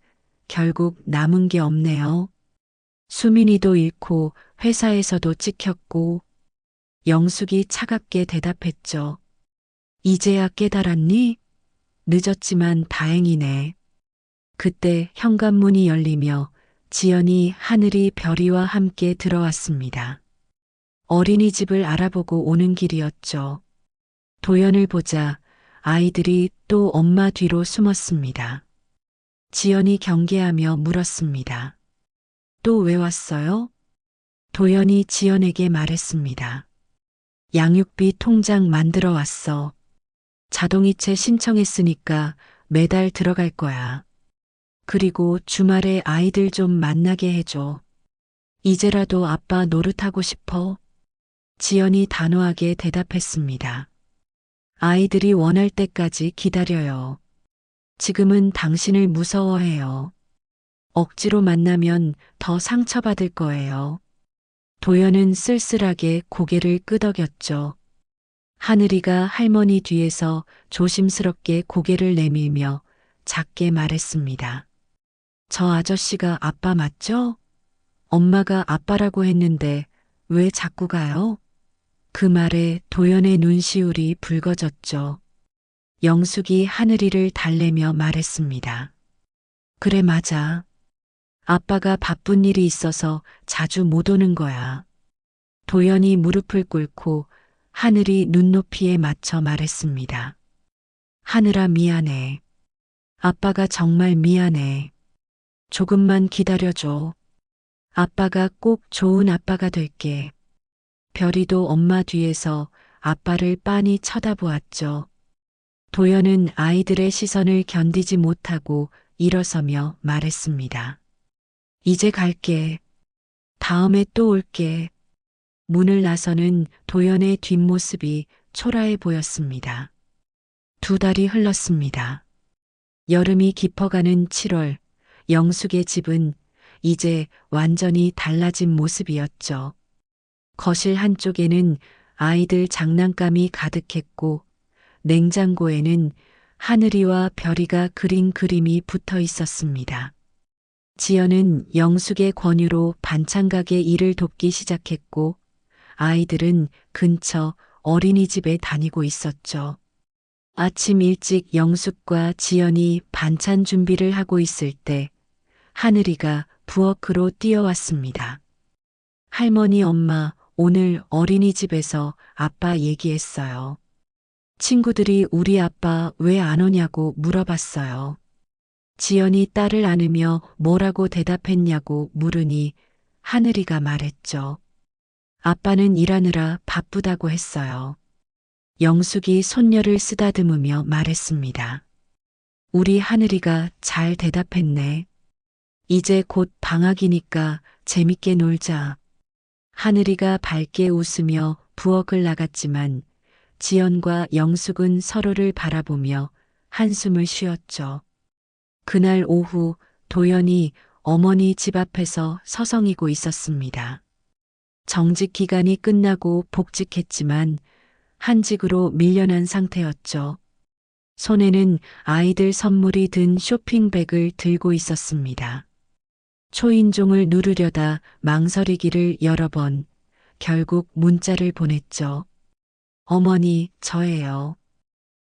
S1: 결국 남은 게 없네요. 수민이도 잃고 회사에서도 찍혔고. 영숙이 차갑게 대답했죠. 이제야 깨달았니? 늦었지만 다행이네. 그때 현관문이 열리며 지연이 하늘이 별이와 함께 들어왔습니다. 어린이집을 알아보고 오는 길이었죠. 도연을 보자 아이들이 또 엄마 뒤로 숨었습니다. 지연이 경계하며 물었습니다. 또 왜 왔어요? 도연이 지연에게 말했습니다. 양육비 통장 만들어 왔어. 자동이체 신청했으니까 매달 들어갈 거야. 그리고 주말에 아이들 좀 만나게 해줘. 이제라도 아빠 노릇하고 싶어. 지연이 단호하게 대답했습니다. 아이들이 원할 때까지 기다려요. 지금은 당신을 무서워해요. 억지로 만나면 더 상처받을 거예요. 도연은 쓸쓸하게 고개를 끄덕였죠. 하늘이가 할머니 뒤에서 조심스럽게 고개를 내밀며 작게 말했습니다. 저 아저씨가 아빠 맞죠? 엄마가 아빠라고 했는데 왜 자꾸 가요? 그 말에 도연의 눈시울이 붉어졌죠. 영숙이 하늘이를 달래며 말했습니다. 그래, 맞아. 아빠가 바쁜 일이 있어서 자주 못 오는 거야. 도연이 무릎을 꿇고 하늘이 눈높이에 맞춰 말했습니다. 하늘아, 미안해. 아빠가 정말 미안해. 조금만 기다려줘. 아빠가 꼭 좋은 아빠가 될게. 별이도 엄마 뒤에서 아빠를 빤히 쳐다보았죠. 도연은 아이들의 시선을 견디지 못하고 일어서며 말했습니다. 이제 갈게. 다음에 또 올게. 문을 나서는 도연의 뒷모습이 초라해 보였습니다. 2달이 흘렀습니다. 여름이 깊어가는 7월, 영숙의 집은 이제 완전히 달라진 모습이었죠. 거실 한쪽에는 아이들 장난감이 가득했고 냉장고에는 하늘이와 별이가 그린 그림이 붙어 있었습니다. 지연은 영숙의 권유로 반찬 가게 일을 돕기 시작했고 아이들은 근처 어린이집에 다니고 있었죠. 아침 일찍 영숙과 지연이 반찬 준비를 하고 있을 때 하늘이가 부엌으로 뛰어왔습니다. 할머니, 엄마, 오늘 어린이집에서 아빠 얘기했어요. 친구들이 우리 아빠 왜 안 오냐고 물어봤어요. 지연이 딸을 안으며 뭐라고 대답했냐고 물으니 하늘이가 말했죠. 아빠는 일하느라 바쁘다고 했어요. 영숙이 손녀를 쓰다듬으며 말했습니다. 우리 하늘이가 잘 대답했네. 이제 곧 방학이니까 재밌게 놀자. 하늘이가 밝게 웃으며 부엌을 나갔지만 지연과 영숙은 서로를 바라보며 한숨을 쉬었죠. 그날 오후 도연이 어머니 집 앞에서 서성이고 있었습니다. 정직 기간이 끝나고 복직했지만 한직으로 밀려난 상태였죠. 손에는 아이들 선물이 든 쇼핑백을 들고 있었습니다. 초인종을 누르려다 망설이기를 여러 번, 결국 문자를 보냈죠. 어머니, 저예요.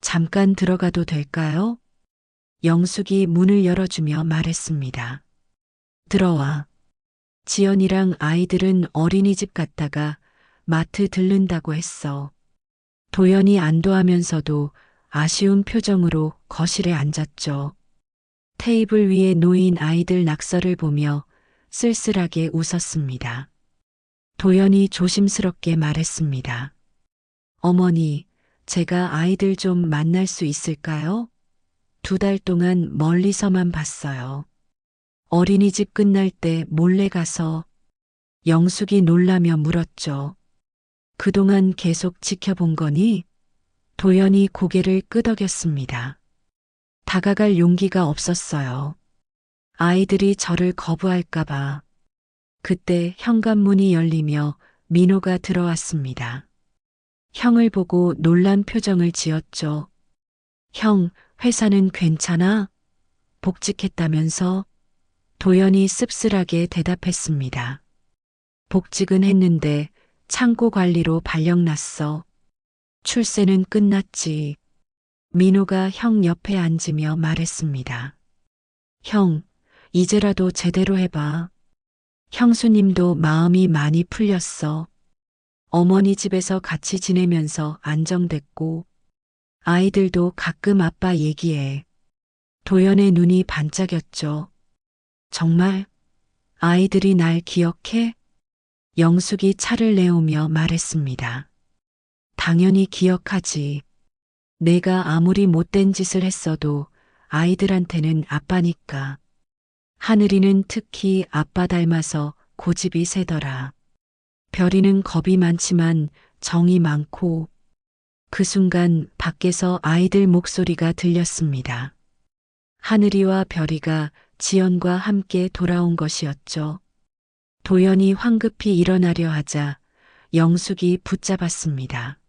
S1: 잠깐 들어가도 될까요? 영숙이 문을 열어주며 말했습니다. 들어와. 지연이랑 아이들은 어린이집 갔다가 마트 들른다고 했어. 도연이 안도하면서도 아쉬운 표정으로 거실에 앉았죠. 테이블 위에 놓인 아이들 낙서를 보며 쓸쓸하게 웃었습니다. 도연이 조심스럽게 말했습니다. 어머니, 제가 아이들 좀 만날 수 있을까요? 2달 동안 멀리서만 봤어요. 어린이집 끝날 때 몰래 가서. 영숙이 놀라며 물었죠. 그동안 계속 지켜본 거니? 도연이 고개를 끄덕였습니다. 다가갈 용기가 없었어요. 아이들이 저를 거부할까봐. 그때 현관문이 열리며 민호가 들어왔습니다. 형을 보고 놀란 표정을 지었죠. 형, 회사는 괜찮아? 복직했다면서? 도연이 씁쓸하게 대답했습니다. 복직은 했는데 창고 관리로 발령났어. 출세는 끝났지. 민호가 형 옆에 앉으며 말했습니다. 형, 이제라도 제대로 해봐. 형수님도 마음이 많이 풀렸어. 어머니 집에서 같이 지내면서 안정됐고, 아이들도 가끔 아빠 얘기해. 도연의 눈이 반짝였죠. 정말? 아이들이 날 기억해? 영숙이 차를 내오며 말했습니다. 당연히 기억하지. 내가 아무리 못된 짓을 했어도 아이들한테는 아빠니까. 하늘이는 특히 아빠 닮아서 고집이 세더라. 별이는 겁이 많지만 정이 많고. 그 순간 밖에서 아이들 목소리가 들렸습니다. 하늘이와 별이가 지연과 함께 돌아온 것이었죠. 도연이 황급히 일어나려 하자 영숙이 붙잡았습니다.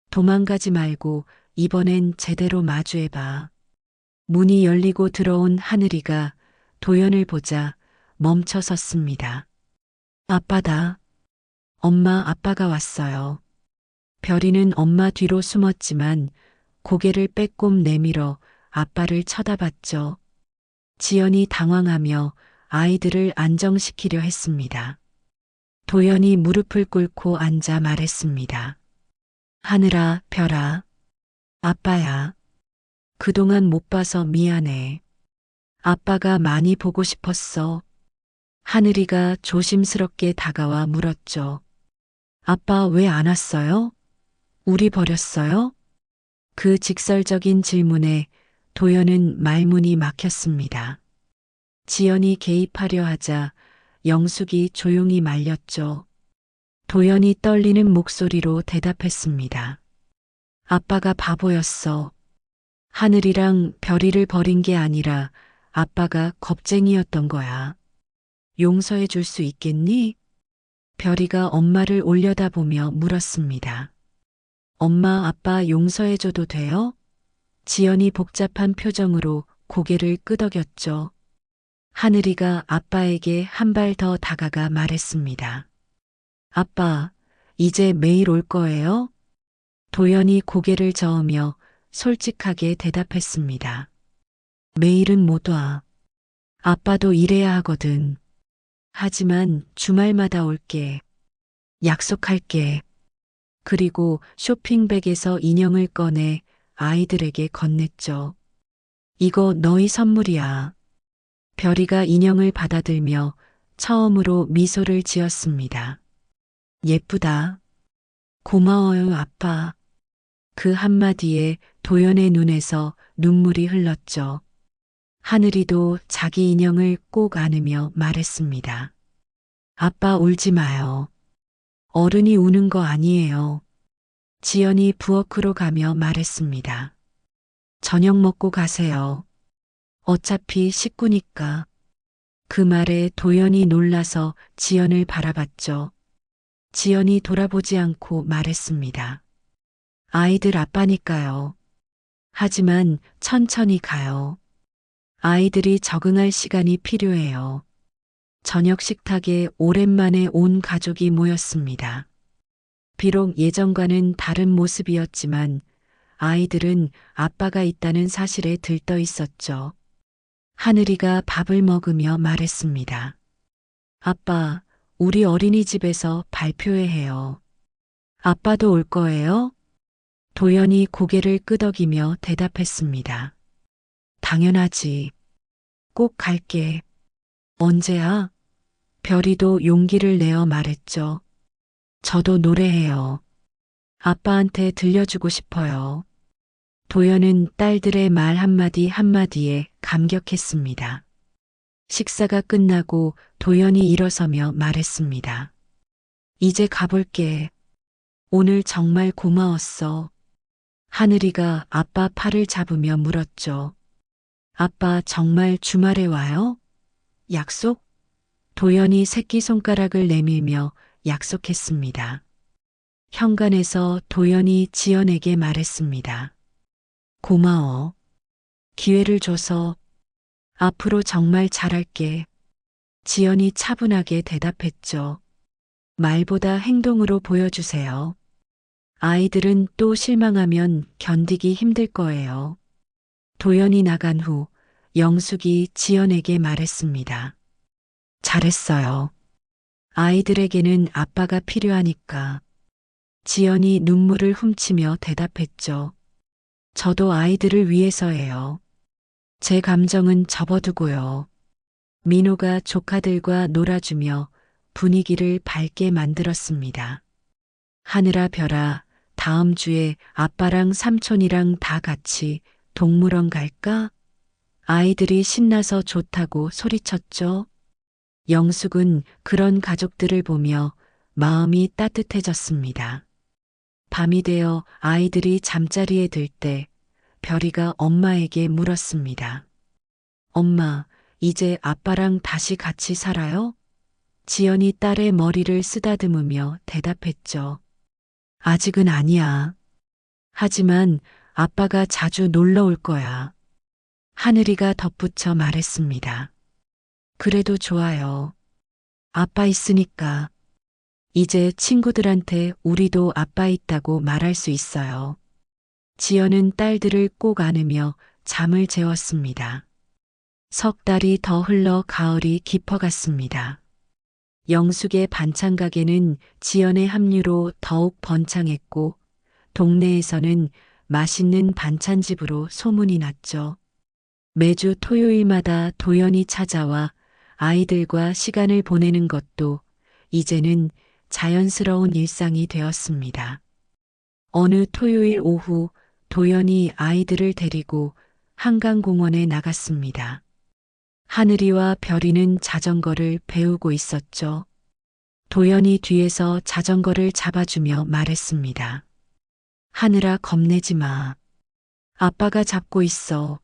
S1: 도망가지 말고 이번엔 제대로 마주해봐. 문이 열리고 들어온 하늘이가 도연을 보자 멈춰 섰습니다. 아빠다. 엄마, 아빠가 왔어요. 별이는 엄마 뒤로 숨었지만 고개를 빼꼼 내밀어 아빠를 쳐다봤죠. 지연이 당황하며 아이들을 안정시키려 했습니다. 도연이 무릎을 꿇고 앉아 말했습니다. 하늘아, 별아. 아빠야. 그동안 못 봐서 미안해. 아빠가 많이 보고 싶었어. 하늘이가 조심스럽게 다가와 물었죠. 아빠 왜 안 왔어요? 우리 버렸어요? 그 직설적인 질문에 도연은 말문이 막혔습니다. 지연이 개입하려 하자 영숙이 조용히 말렸죠. 도연이 떨리는 목소리로 대답했습니다. 아빠가 바보였어. 하늘이랑 별이를 버린 게 아니라 아빠가 겁쟁이였던 거야. 용서해 줄 수 있겠니? 별이가 엄마를 올려다보며 물었습니다. 엄마, 아빠 용서해 줘도 돼요? 지연이 복잡한 표정으로 고개를 끄덕였죠. 하늘이가 아빠에게 한 발 더 다가가 말했습니다. 아빠, 이제 매일 올 거예요? 도연이 고개를 저으며 솔직하게 대답했습니다. 매일은 못 와. 아빠도 일해야 하거든. 하지만 주말마다 올게. 약속할게. 그리고 쇼핑백에서 인형을 꺼내 아이들에게 건넸죠. 이거 너희 선물이야. 별이가 인형을 받아들며 처음으로 미소를 지었습니다. 예쁘다. 고마워요, 아빠. 그 한마디에 도연의 눈에서 눈물이 흘렀죠. 하늘이도 자기 인형을 꼭 안으며 말했습니다. 아빠 울지 마요. 어른이 우는 거 아니에요. 지연이 부엌으로 가며 말했습니다. 저녁 먹고 가세요. 어차피 식구니까. 그 말에 도연이 놀라서 지연을 바라봤죠. 지연이 돌아보지 않고 말했습니다. 아이들 아빠니까요. 하지만 천천히 가요. 아이들이 적응할 시간이 필요해요. 저녁 식탁에 오랜만에 온 가족이 모였습니다. 비록 예전과는 다른 모습이었지만 아이들은 아빠가 있다는 사실에 들떠 있었죠. 하늘이가 밥을 먹으며 말했습니다. 아빠, 우리 어린이집에서 발표회 해요. 아빠도 올 거예요? 도연이 고개를 끄덕이며 대답했습니다. 당연하지. 꼭 갈게. 언제야? 별이도 용기를 내어 말했죠. 저도 노래해요. 아빠한테 들려주고 싶어요. 도연은 딸들의 말 한마디 한마디에 감격했습니다. 식사가 끝나고 도연이 일어서며 말했습니다. 이제 가볼게. 오늘 정말 고마웠어. 하늘이가 아빠 팔을 잡으며 물었죠. 아빠 정말 주말에 와요? 약속? 도연이 새끼손가락을 내밀며 약속했습니다. 현관에서 도연이 지연에게 말했습니다. 고마워. 기회를 줘서 앞으로 정말 잘할게. 지연이 차분하게 대답했죠. 말보다 행동으로 보여주세요. 아이들은 또 실망하면 견디기 힘들 거예요. 도연이 나간 후 영숙이 지연에게 말했습니다. 잘했어요. 아이들에게는 아빠가 필요하니까. 지연이 눈물을 훔치며 대답했죠. 저도 아이들을 위해서예요. 제 감정은 접어두고요. 민호가 조카들과 놀아주며 분위기를 밝게 만들었습니다. 하늘아 별아, 다음 주에 아빠랑 삼촌이랑 다 같이 동물원 갈까? 아이들이 신나서 좋다고 소리쳤죠. 영숙은 그런 가족들을 보며 마음이 따뜻해졌습니다. 밤이 되어 아이들이 잠자리에 들 때 별이가 엄마에게 물었습니다. 엄마, 이제 아빠랑 다시 같이 살아요? 지연이 딸의 머리를 쓰다듬으며 대답했죠. 아직은 아니야. 하지만 아빠가 자주 놀러 올 거야. 하늘이가 덧붙여 말했습니다. 그래도 좋아요. 아빠 있으니까. 이제 친구들한테 우리도 아빠 있다고 말할 수 있어요. 지연은 딸들을 꼭 안으며 잠을 재웠습니다. 석 달이 더 흘러 가을이 깊어갔습니다. 영숙의 반찬 가게는 지연의 합류로 더욱 번창했고 동네에서는 맛있는 반찬집으로 소문이 났죠. 매주 토요일마다 도연이 찾아와 아이들과 시간을 보내는 것도 이제는 자연스러운 일상이 되었습니다. 어느 토요일 오후 도연이 아이들을 데리고 한강공원에 나갔습니다. 하늘이와 별이는 자전거를 배우고 있었죠. 도연이 뒤에서 자전거를 잡아주며 말했습니다. 하늘아 겁내지 마. 아빠가 잡고 있어.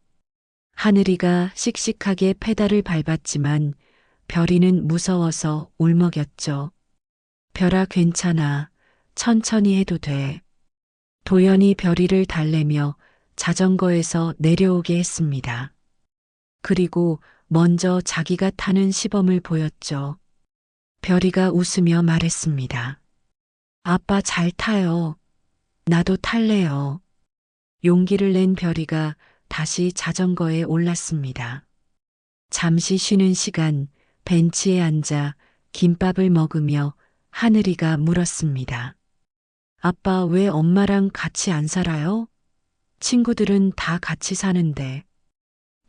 S1: 하늘이가 씩씩하게 페달을 밟았지만 별이는 무서워서 울먹였죠. 별아 괜찮아. 천천히 해도 돼. 도연이 별이를 달래며 자전거에서 내려오게 했습니다. 그리고 먼저 자기가 타는 시범을 보였죠. 별이가 웃으며 말했습니다. 아빠 잘 타요. 나도 탈래요. 용기를 낸 별이가 다시 자전거에 올랐습니다. 잠시 쉬는 시간 벤치에 앉아 김밥을 먹으며 하늘이가 물었습니다. 아빠 왜 엄마랑 같이 안 살아요? 친구들은 다 같이 사는데.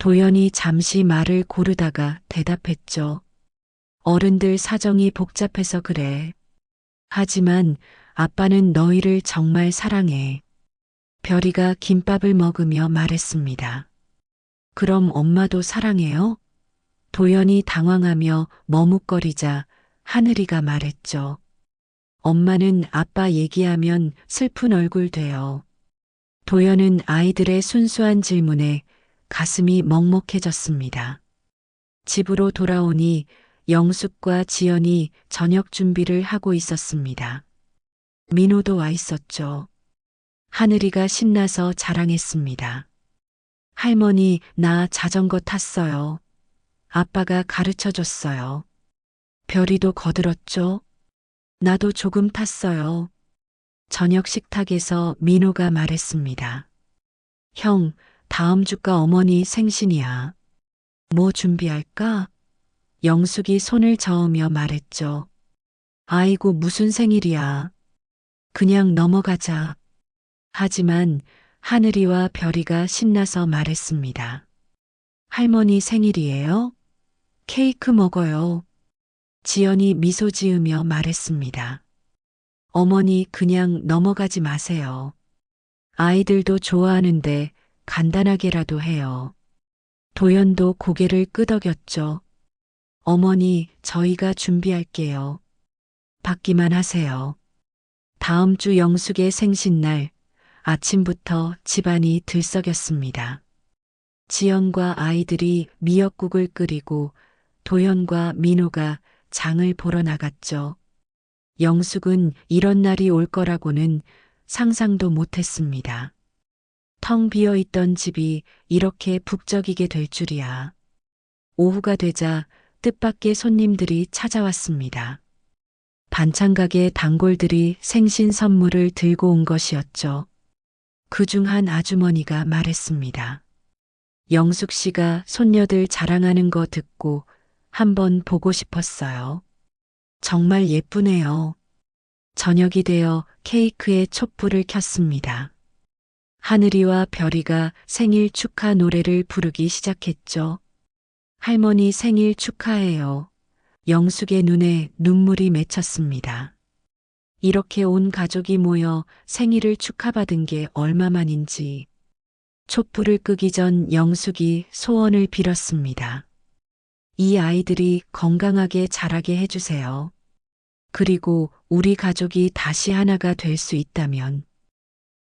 S1: 도연이 잠시 말을 고르다가 대답했죠. 어른들 사정이 복잡해서 그래. 하지만 아빠는 너희를 정말 사랑해. 별이가 김밥을 먹으며 말했습니다. 그럼 엄마도 사랑해요? 도연이 당황하며 머뭇거리자 하늘이가 말했죠. 엄마는 아빠 얘기하면 슬픈 얼굴 돼요. 도연은 아이들의 순수한 질문에 가슴이 먹먹해졌습니다. 집으로 돌아오니 영숙과 지연이 저녁 준비를 하고 있었습니다. 민호도 와 있었죠. 하늘이가 신나서 자랑했습니다. 할머니, 나 자전거 탔어요. 아빠가 가르쳐 줬어요. 별이도 거들었죠. 나도 조금 탔어요. 저녁 식탁에서 민호가 말했습니다. 형, 다음 주가 어머니 생신이야. 뭐 준비할까? 영숙이 손을 저으며 말했죠. 아이고, 무슨 생일이야. 그냥 넘어가자. 하지만 하늘이와 별이가 신나서 말했습니다. 할머니 생일이에요? 케이크 먹어요. 지연이 미소 지으며 말했습니다. 어머니 그냥 넘어가지 마세요. 아이들도 좋아하는데 간단하게라도 해요. 도연도 고개를 끄덕였죠. 어머니, 저희가 준비할게요. 받기만 하세요. 다음 주 영숙의 생신날 아침부터 집안이 들썩였습니다. 지연과 아이들이 미역국을 끓이고 도연과 민호가 장을 보러 나갔죠. 영숙은 이런 날이 올 거라고는 상상도 못했습니다. 텅 비어 있던 집이 이렇게 북적이게 될 줄이야. 오후가 되자 뜻밖의 손님들이 찾아왔습니다. 반찬가게 단골들이 생신 선물을 들고 온 것이었죠. 그중 한 아주머니가 말했습니다. 영숙 씨가 손녀들 자랑하는 거 듣고 한번 보고 싶었어요. 정말 예쁘네요. 저녁이 되어 케이크에 촛불을 켰습니다. 하늘이와 별이가 생일 축하 노래를 부르기 시작했죠. 할머니 생일 축하해요. 영숙의 눈에 눈물이 맺혔습니다. 이렇게 온 가족이 모여 생일을 축하받은 게 얼마만인지. 촛불을 끄기 전 영숙이 소원을 빌었습니다. 이 아이들이 건강하게 자라게 해주세요. 그리고 우리 가족이 다시 하나가 될 수 있다면.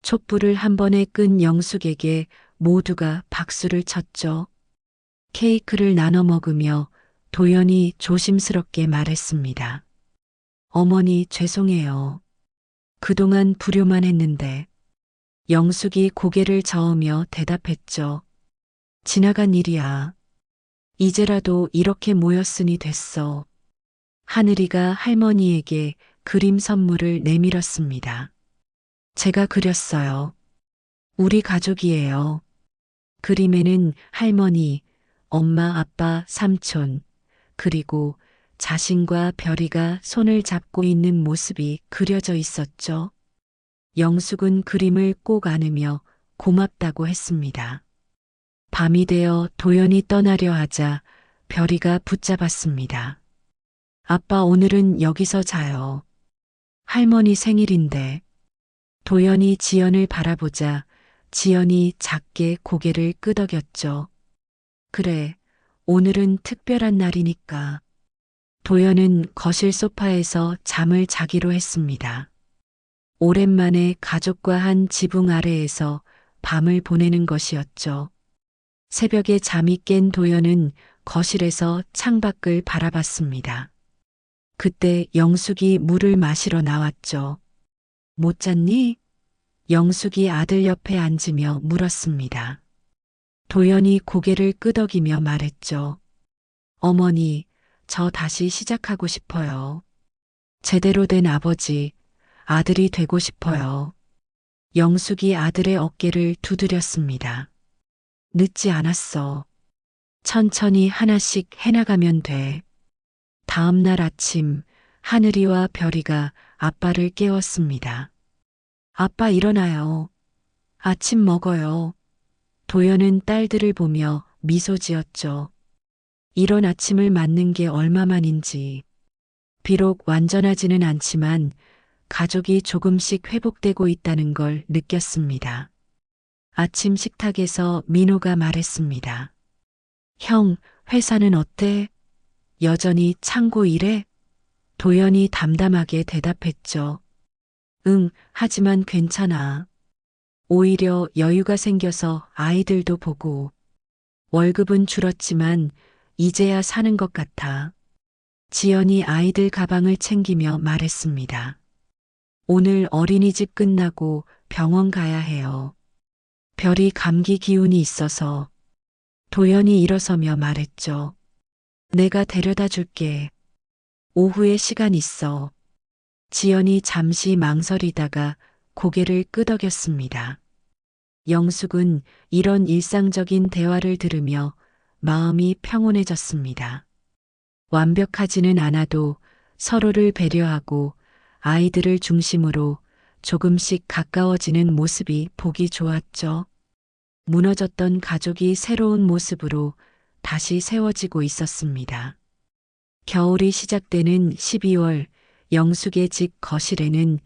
S1: 촛불을 한 번에 끈 영숙에게 모두가 박수를 쳤죠. 케이크를 나눠 먹으며 도연이 조심스럽게 말했습니다. 어머니 죄송해요. 그동안 불효만 했는데. 영숙이 고개를 저으며 대답했죠. 지나간 일이야. 이제라도 이렇게 모였으니 됐어. 하늘이가 할머니에게 그림 선물을 내밀었습니다. 제가 그렸어요. 우리 가족이에요. 그림에는 할머니, 엄마, 아빠, 삼촌, 그리고 자신과 별이가 손을 잡고 있는 모습이 그려져 있었죠. 영숙은 그림을 꼭 안으며 고맙다고 했습니다. 밤이 되어 도연이 떠나려 하자 별이가 붙잡았습니다. 아빠 오늘은 여기서 자요. 할머니 생일인데. 도연이 지연을 바라보자 지연이 작게 고개를 끄덕였죠. 그래, 오늘은 특별한 날이니까. 도연은 거실 소파에서 잠을 자기로 했습니다. 오랜만에 가족과 한 지붕 아래에서 밤을 보내는 것이었죠. 새벽에 잠이 깬 도연은 거실에서 창밖을 바라봤습니다. 그때 영숙이 물을 마시러 나왔죠. 못 잤니? 영숙이 아들 옆에 앉으며 물었습니다. 도연이 고개를 끄덕이며 말했죠. 어머니, 저 다시 시작하고 싶어요. 제대로 된 아버지, 아들이 되고 싶어요. 영숙이 아들의 어깨를 두드렸습니다. 늦지 않았어. 천천히 하나씩 해나가면 돼. 다음 날 아침, 하늘이와 별이가 아빠를 깨웠습니다. 아빠 일어나요. 아침 먹어요. 도연은 딸들을 보며 미소 지었죠. 이런 아침을 맞는 게 얼마만인지. 비록 완전하지는 않지만 가족이 조금씩 회복되고 있다는 걸 느꼈습니다. 아침 식탁에서 민호가 말했습니다. 형, 회사는 어때? 여전히 창고 일해? 도연이 담담하게 대답했죠. 응, 하지만 괜찮아. 오히려 여유가 생겨서 아이들도 보고. 월급은 줄었지만 이제야 사는 것 같아. 지연이 아이들 가방을 챙기며 말했습니다. 오늘 어린이집 끝나고 병원 가야 해요. 별이 감기 기운이 있어서. 도연이 일어서며 말했죠. 내가 데려다 줄게. 오후에 시간 있어. 지연이 잠시 망설이다가 고개를 끄덕였습니다. 영숙은 이런 일상적인 대화를 들으며 마음이 평온해졌습니다. 완벽하지는 않아도 서로를 배려하고 아이들을 중심으로 조금씩 가까워지는 모습이 보기 좋았죠. 무너졌던 가족이 새로운 모습으로 다시 세워지고 있었습니다. 겨울이 시작되는 12월, 영숙의 집 거실에는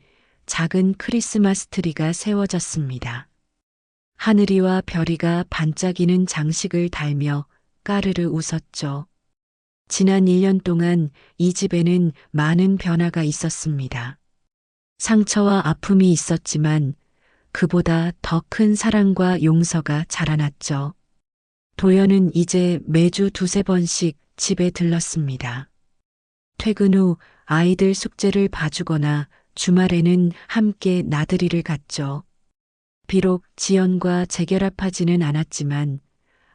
S1: 작은 크리스마스 트리가 세워졌습니다. 하늘이와 별이가 반짝이는 장식을 달며 까르르 웃었죠. 지난 1년 동안 이 집에는 많은 변화가 있었습니다. 상처와 아픔이 있었지만 그보다 더 큰 사랑과 용서가 자라났죠. 도연은 이제 매주 2~3번씩 집에 들렀습니다. 퇴근 후 아이들 숙제를 봐주거나 주말에는 함께 나들이를 갔죠. 비록 지연과 재결합하지는 않았지만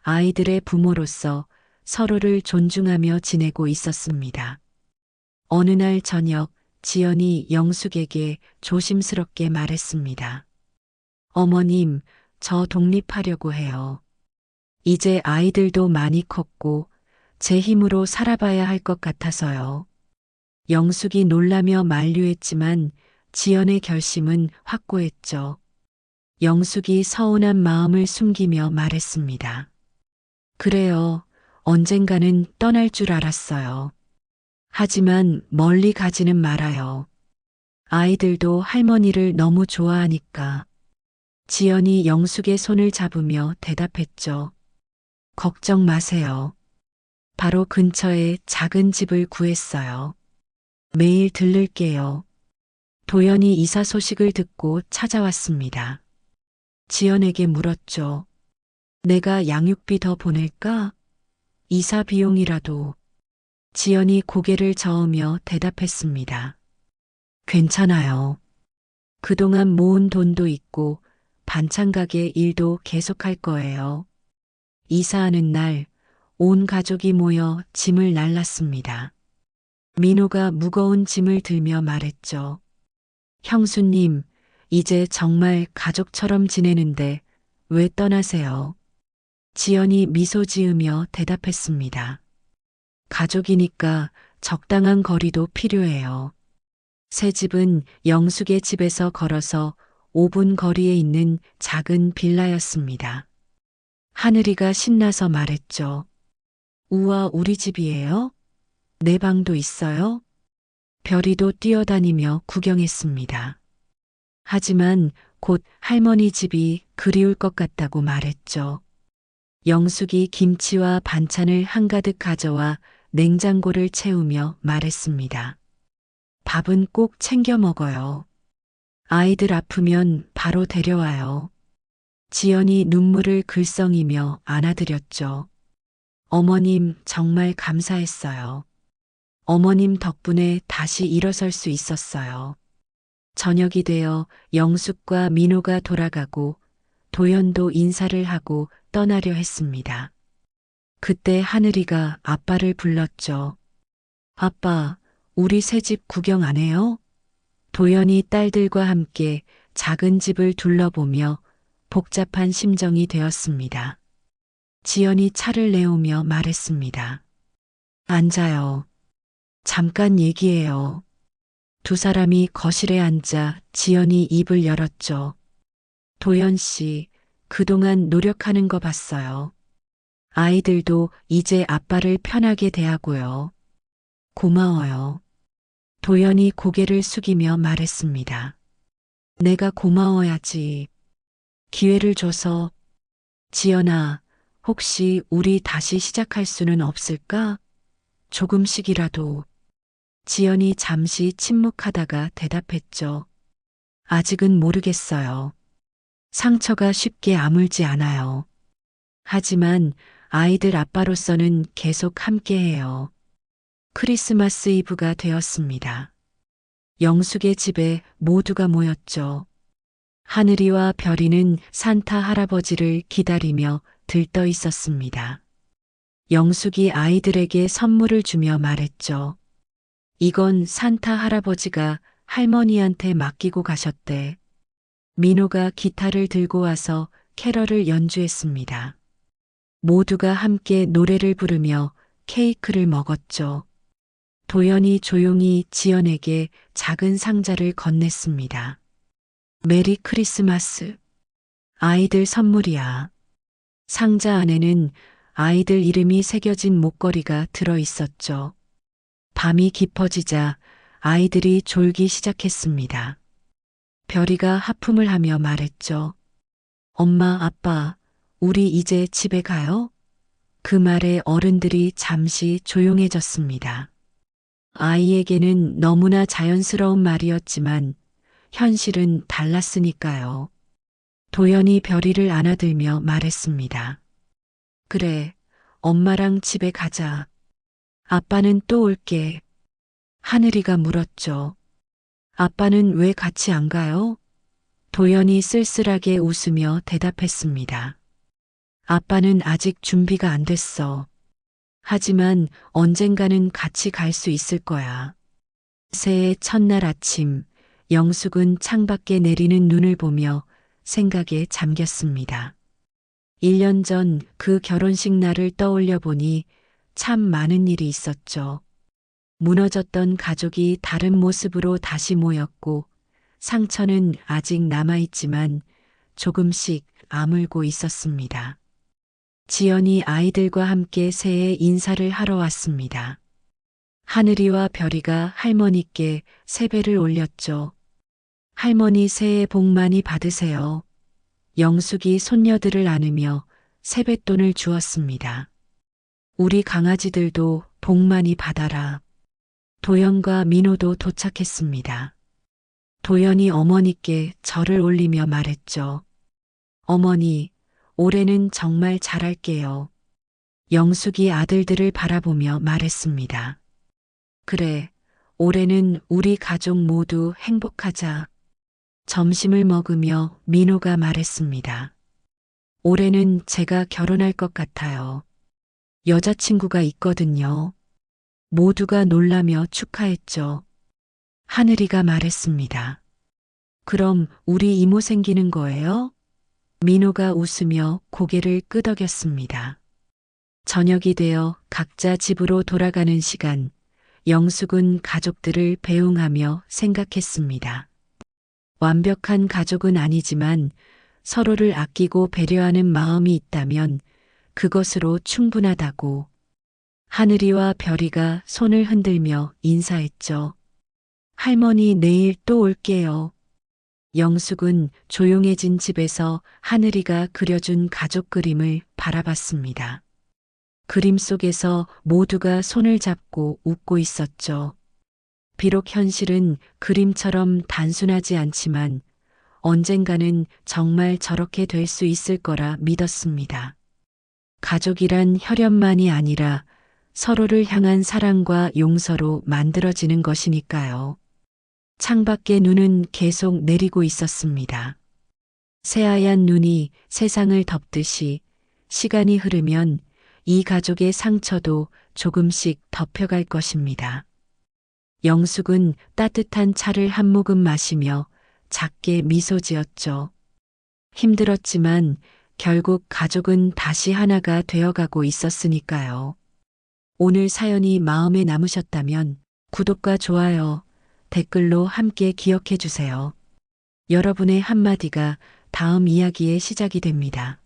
S1: 아이들의 부모로서 서로를 존중하며 지내고 있었습니다. 어느 날 저녁 지연이 영숙에게 조심스럽게 말했습니다. 어머님, 저 독립하려고 해요. 이제 아이들도 많이 컸고 제 힘으로 살아봐야 할 것 같아서요. 영숙이 놀라며 만류했지만 지연의 결심은 확고했죠. 영숙이 서운한 마음을 숨기며 말했습니다. 그래요. 언젠가는 떠날 줄 알았어요. 하지만 멀리 가지는 말아요. 아이들도 할머니를 너무 좋아하니까. 지연이 영숙의 손을 잡으며 대답했죠. 걱정 마세요. 바로 근처에 작은 집을 구했어요. 매일 들를게요. 도연이 이사 소식을 듣고 찾아왔습니다. 지연에게 물었죠. 내가 양육비 더 보낼까? 이사 비용이라도. 지연이 고개를 저으며 대답했습니다. 괜찮아요. 그동안 모은 돈도 있고 반찬 가게 일도 계속할 거예요. 이사하는 날 온 가족이 모여 짐을 날랐습니다. 민호가 무거운 짐을 들며 말했죠. 형수님, 이제 정말 가족처럼 지내는데 왜 떠나세요? 지연이 미소 지으며 대답했습니다. 가족이니까 적당한 거리도 필요해요. 새 집은 영숙의 집에서 걸어서 5분 거리에 있는 작은 빌라였습니다. 하늘이가 신나서 말했죠. 우와, 우리 집이에요? 내 방도 있어요? 별이도 뛰어다니며 구경했습니다. 하지만 곧 할머니 집이 그리울 것 같다고 말했죠. 영숙이 김치와 반찬을 한가득 가져와 냉장고를 채우며 말했습니다. 밥은 꼭 챙겨 먹어요. 아이들 아프면 바로 데려와요. 지연이 눈물을 글썽이며 안아드렸죠. 어머님 정말 감사했어요. 어머님 덕분에 다시 일어설 수 있었어요. 저녁이 되어 영숙과 민호가 돌아가고 도연도 인사를 하고 떠나려 했습니다. 그때 하늘이가 아빠를 불렀죠. 아빠, 우리 새 집 구경 안 해요? 도연이 딸들과 함께 작은 집을 둘러보며 복잡한 심정이 되었습니다. 지연이 차를 내오며 말했습니다. 앉아요. 잠깐 얘기해요. 두 사람이 거실에 앉아 지연이 입을 열었죠. 도연 씨, 그동안 노력하는 거 봤어요. 아이들도 이제 아빠를 편하게 대하고요. 고마워요. 도연이 고개를 숙이며 말했습니다. 내가 고마워야지. 기회를 줘서. 지연아, 혹시 우리 다시 시작할 수는 없을까? 조금씩이라도. 지연이 잠시 침묵하다가 대답했죠. 아직은 모르겠어요. 상처가 쉽게 아물지 않아요. 하지만 아이들 아빠로서는 계속 함께해요. 크리스마스 이브가 되었습니다. 영숙의 집에 모두가 모였죠. 하늘이와 별이는 산타 할아버지를 기다리며 들떠 있었습니다. 영숙이 아이들에게 선물을 주며 말했죠. 이건 산타 할아버지가 할머니한테 맡기고 가셨대. 민호가 기타를 들고 와서 캐럴을 연주했습니다. 모두가 함께 노래를 부르며 케이크를 먹었죠. 도연이 조용히 지연에게 작은 상자를 건넸습니다. 메리 크리스마스. 아이들 선물이야. 상자 안에는 아이들 이름이 새겨진 목걸이가 들어 있었죠. 밤이 깊어지자 아이들이 졸기 시작했습니다. 별이가 하품을 하며 말했죠. 엄마, 아빠, 우리 이제 집에 가요? 그 말에 어른들이 잠시 조용해졌습니다. 아이에게는 너무나 자연스러운 말이었지만 현실은 달랐으니까요. 도연이 별이를 안아들며 말했습니다. 그래, 엄마랑 집에 가자. 아빠는 또 올게. 하늘이가 물었죠. 아빠는 왜 같이 안 가요? 도연이 쓸쓸하게 웃으며 대답했습니다. 아빠는 아직 준비가 안 됐어. 하지만 언젠가는 같이 갈 수 있을 거야. 새해 첫날 아침, 영숙은 창밖에 내리는 눈을 보며 생각에 잠겼습니다. 1년 전 그 결혼식 날을 떠올려 보니 참 많은 일이 있었죠. 무너졌던 가족이 다른 모습으로 다시 모였고 상처는 아직 남아있지만 조금씩 아물고 있었습니다. 지연이 아이들과 함께 새해 인사를 하러 왔습니다. 하늘이와 별이가 할머니께 세배를 올렸죠. 할머니 새해 복 많이 받으세요. 영숙이 손녀들을 안으며 세뱃돈을 주었습니다. 우리 강아지들도 복 많이 받아라. 도연과 민호도 도착했습니다. 도연이 어머니께 절을 올리며 말했죠. 어머니, 올해는 정말 잘할게요. 영숙이 아들들을 바라보며 말했습니다. 그래, 올해는 우리 가족 모두 행복하자. 점심을 먹으며 민호가 말했습니다. 올해는 제가 결혼할 것 같아요. 여자친구가 있거든요. 모두가 놀라며 축하했죠. 하늘이가 말했습니다. 그럼 우리 이모 생기는 거예요? 민호가 웃으며 고개를 끄덕였습니다. 저녁이 되어 각자 집으로 돌아가는 시간, 영숙은 가족들을 배웅하며 생각했습니다. 완벽한 가족은 아니지만 서로를 아끼고 배려하는 마음이 있다면 그것으로 충분하다고. 하늘이와 별이가 손을 흔들며 인사했죠. 할머니 내일 또 올게요. 영숙은 조용해진 집에서 하늘이가 그려준 가족 그림을 바라봤습니다. 그림 속에서 모두가 손을 잡고 웃고 있었죠. 비록 현실은 그림처럼 단순하지 않지만 언젠가는 정말 저렇게 될 수 있을 거라 믿었습니다. 가족이란 혈연만이 아니라 서로를 향한 사랑과 용서로 만들어지는 것이니까요. 창밖에 눈은 계속 내리고 있었습니다. 새하얀 눈이 세상을 덮듯이 시간이 흐르면 이 가족의 상처도 조금씩 덮여갈 것입니다. 영숙은 따뜻한 차를 한 모금 마시며 작게 미소 지었죠. 힘들었지만 결국 가족은 다시 하나가 되어가고 있었으니까요. 오늘 사연이 마음에 남으셨다면 구독과 좋아요, 댓글로 함께 기억해 주세요. 여러분의 한마디가 다음 이야기의 시작이 됩니다.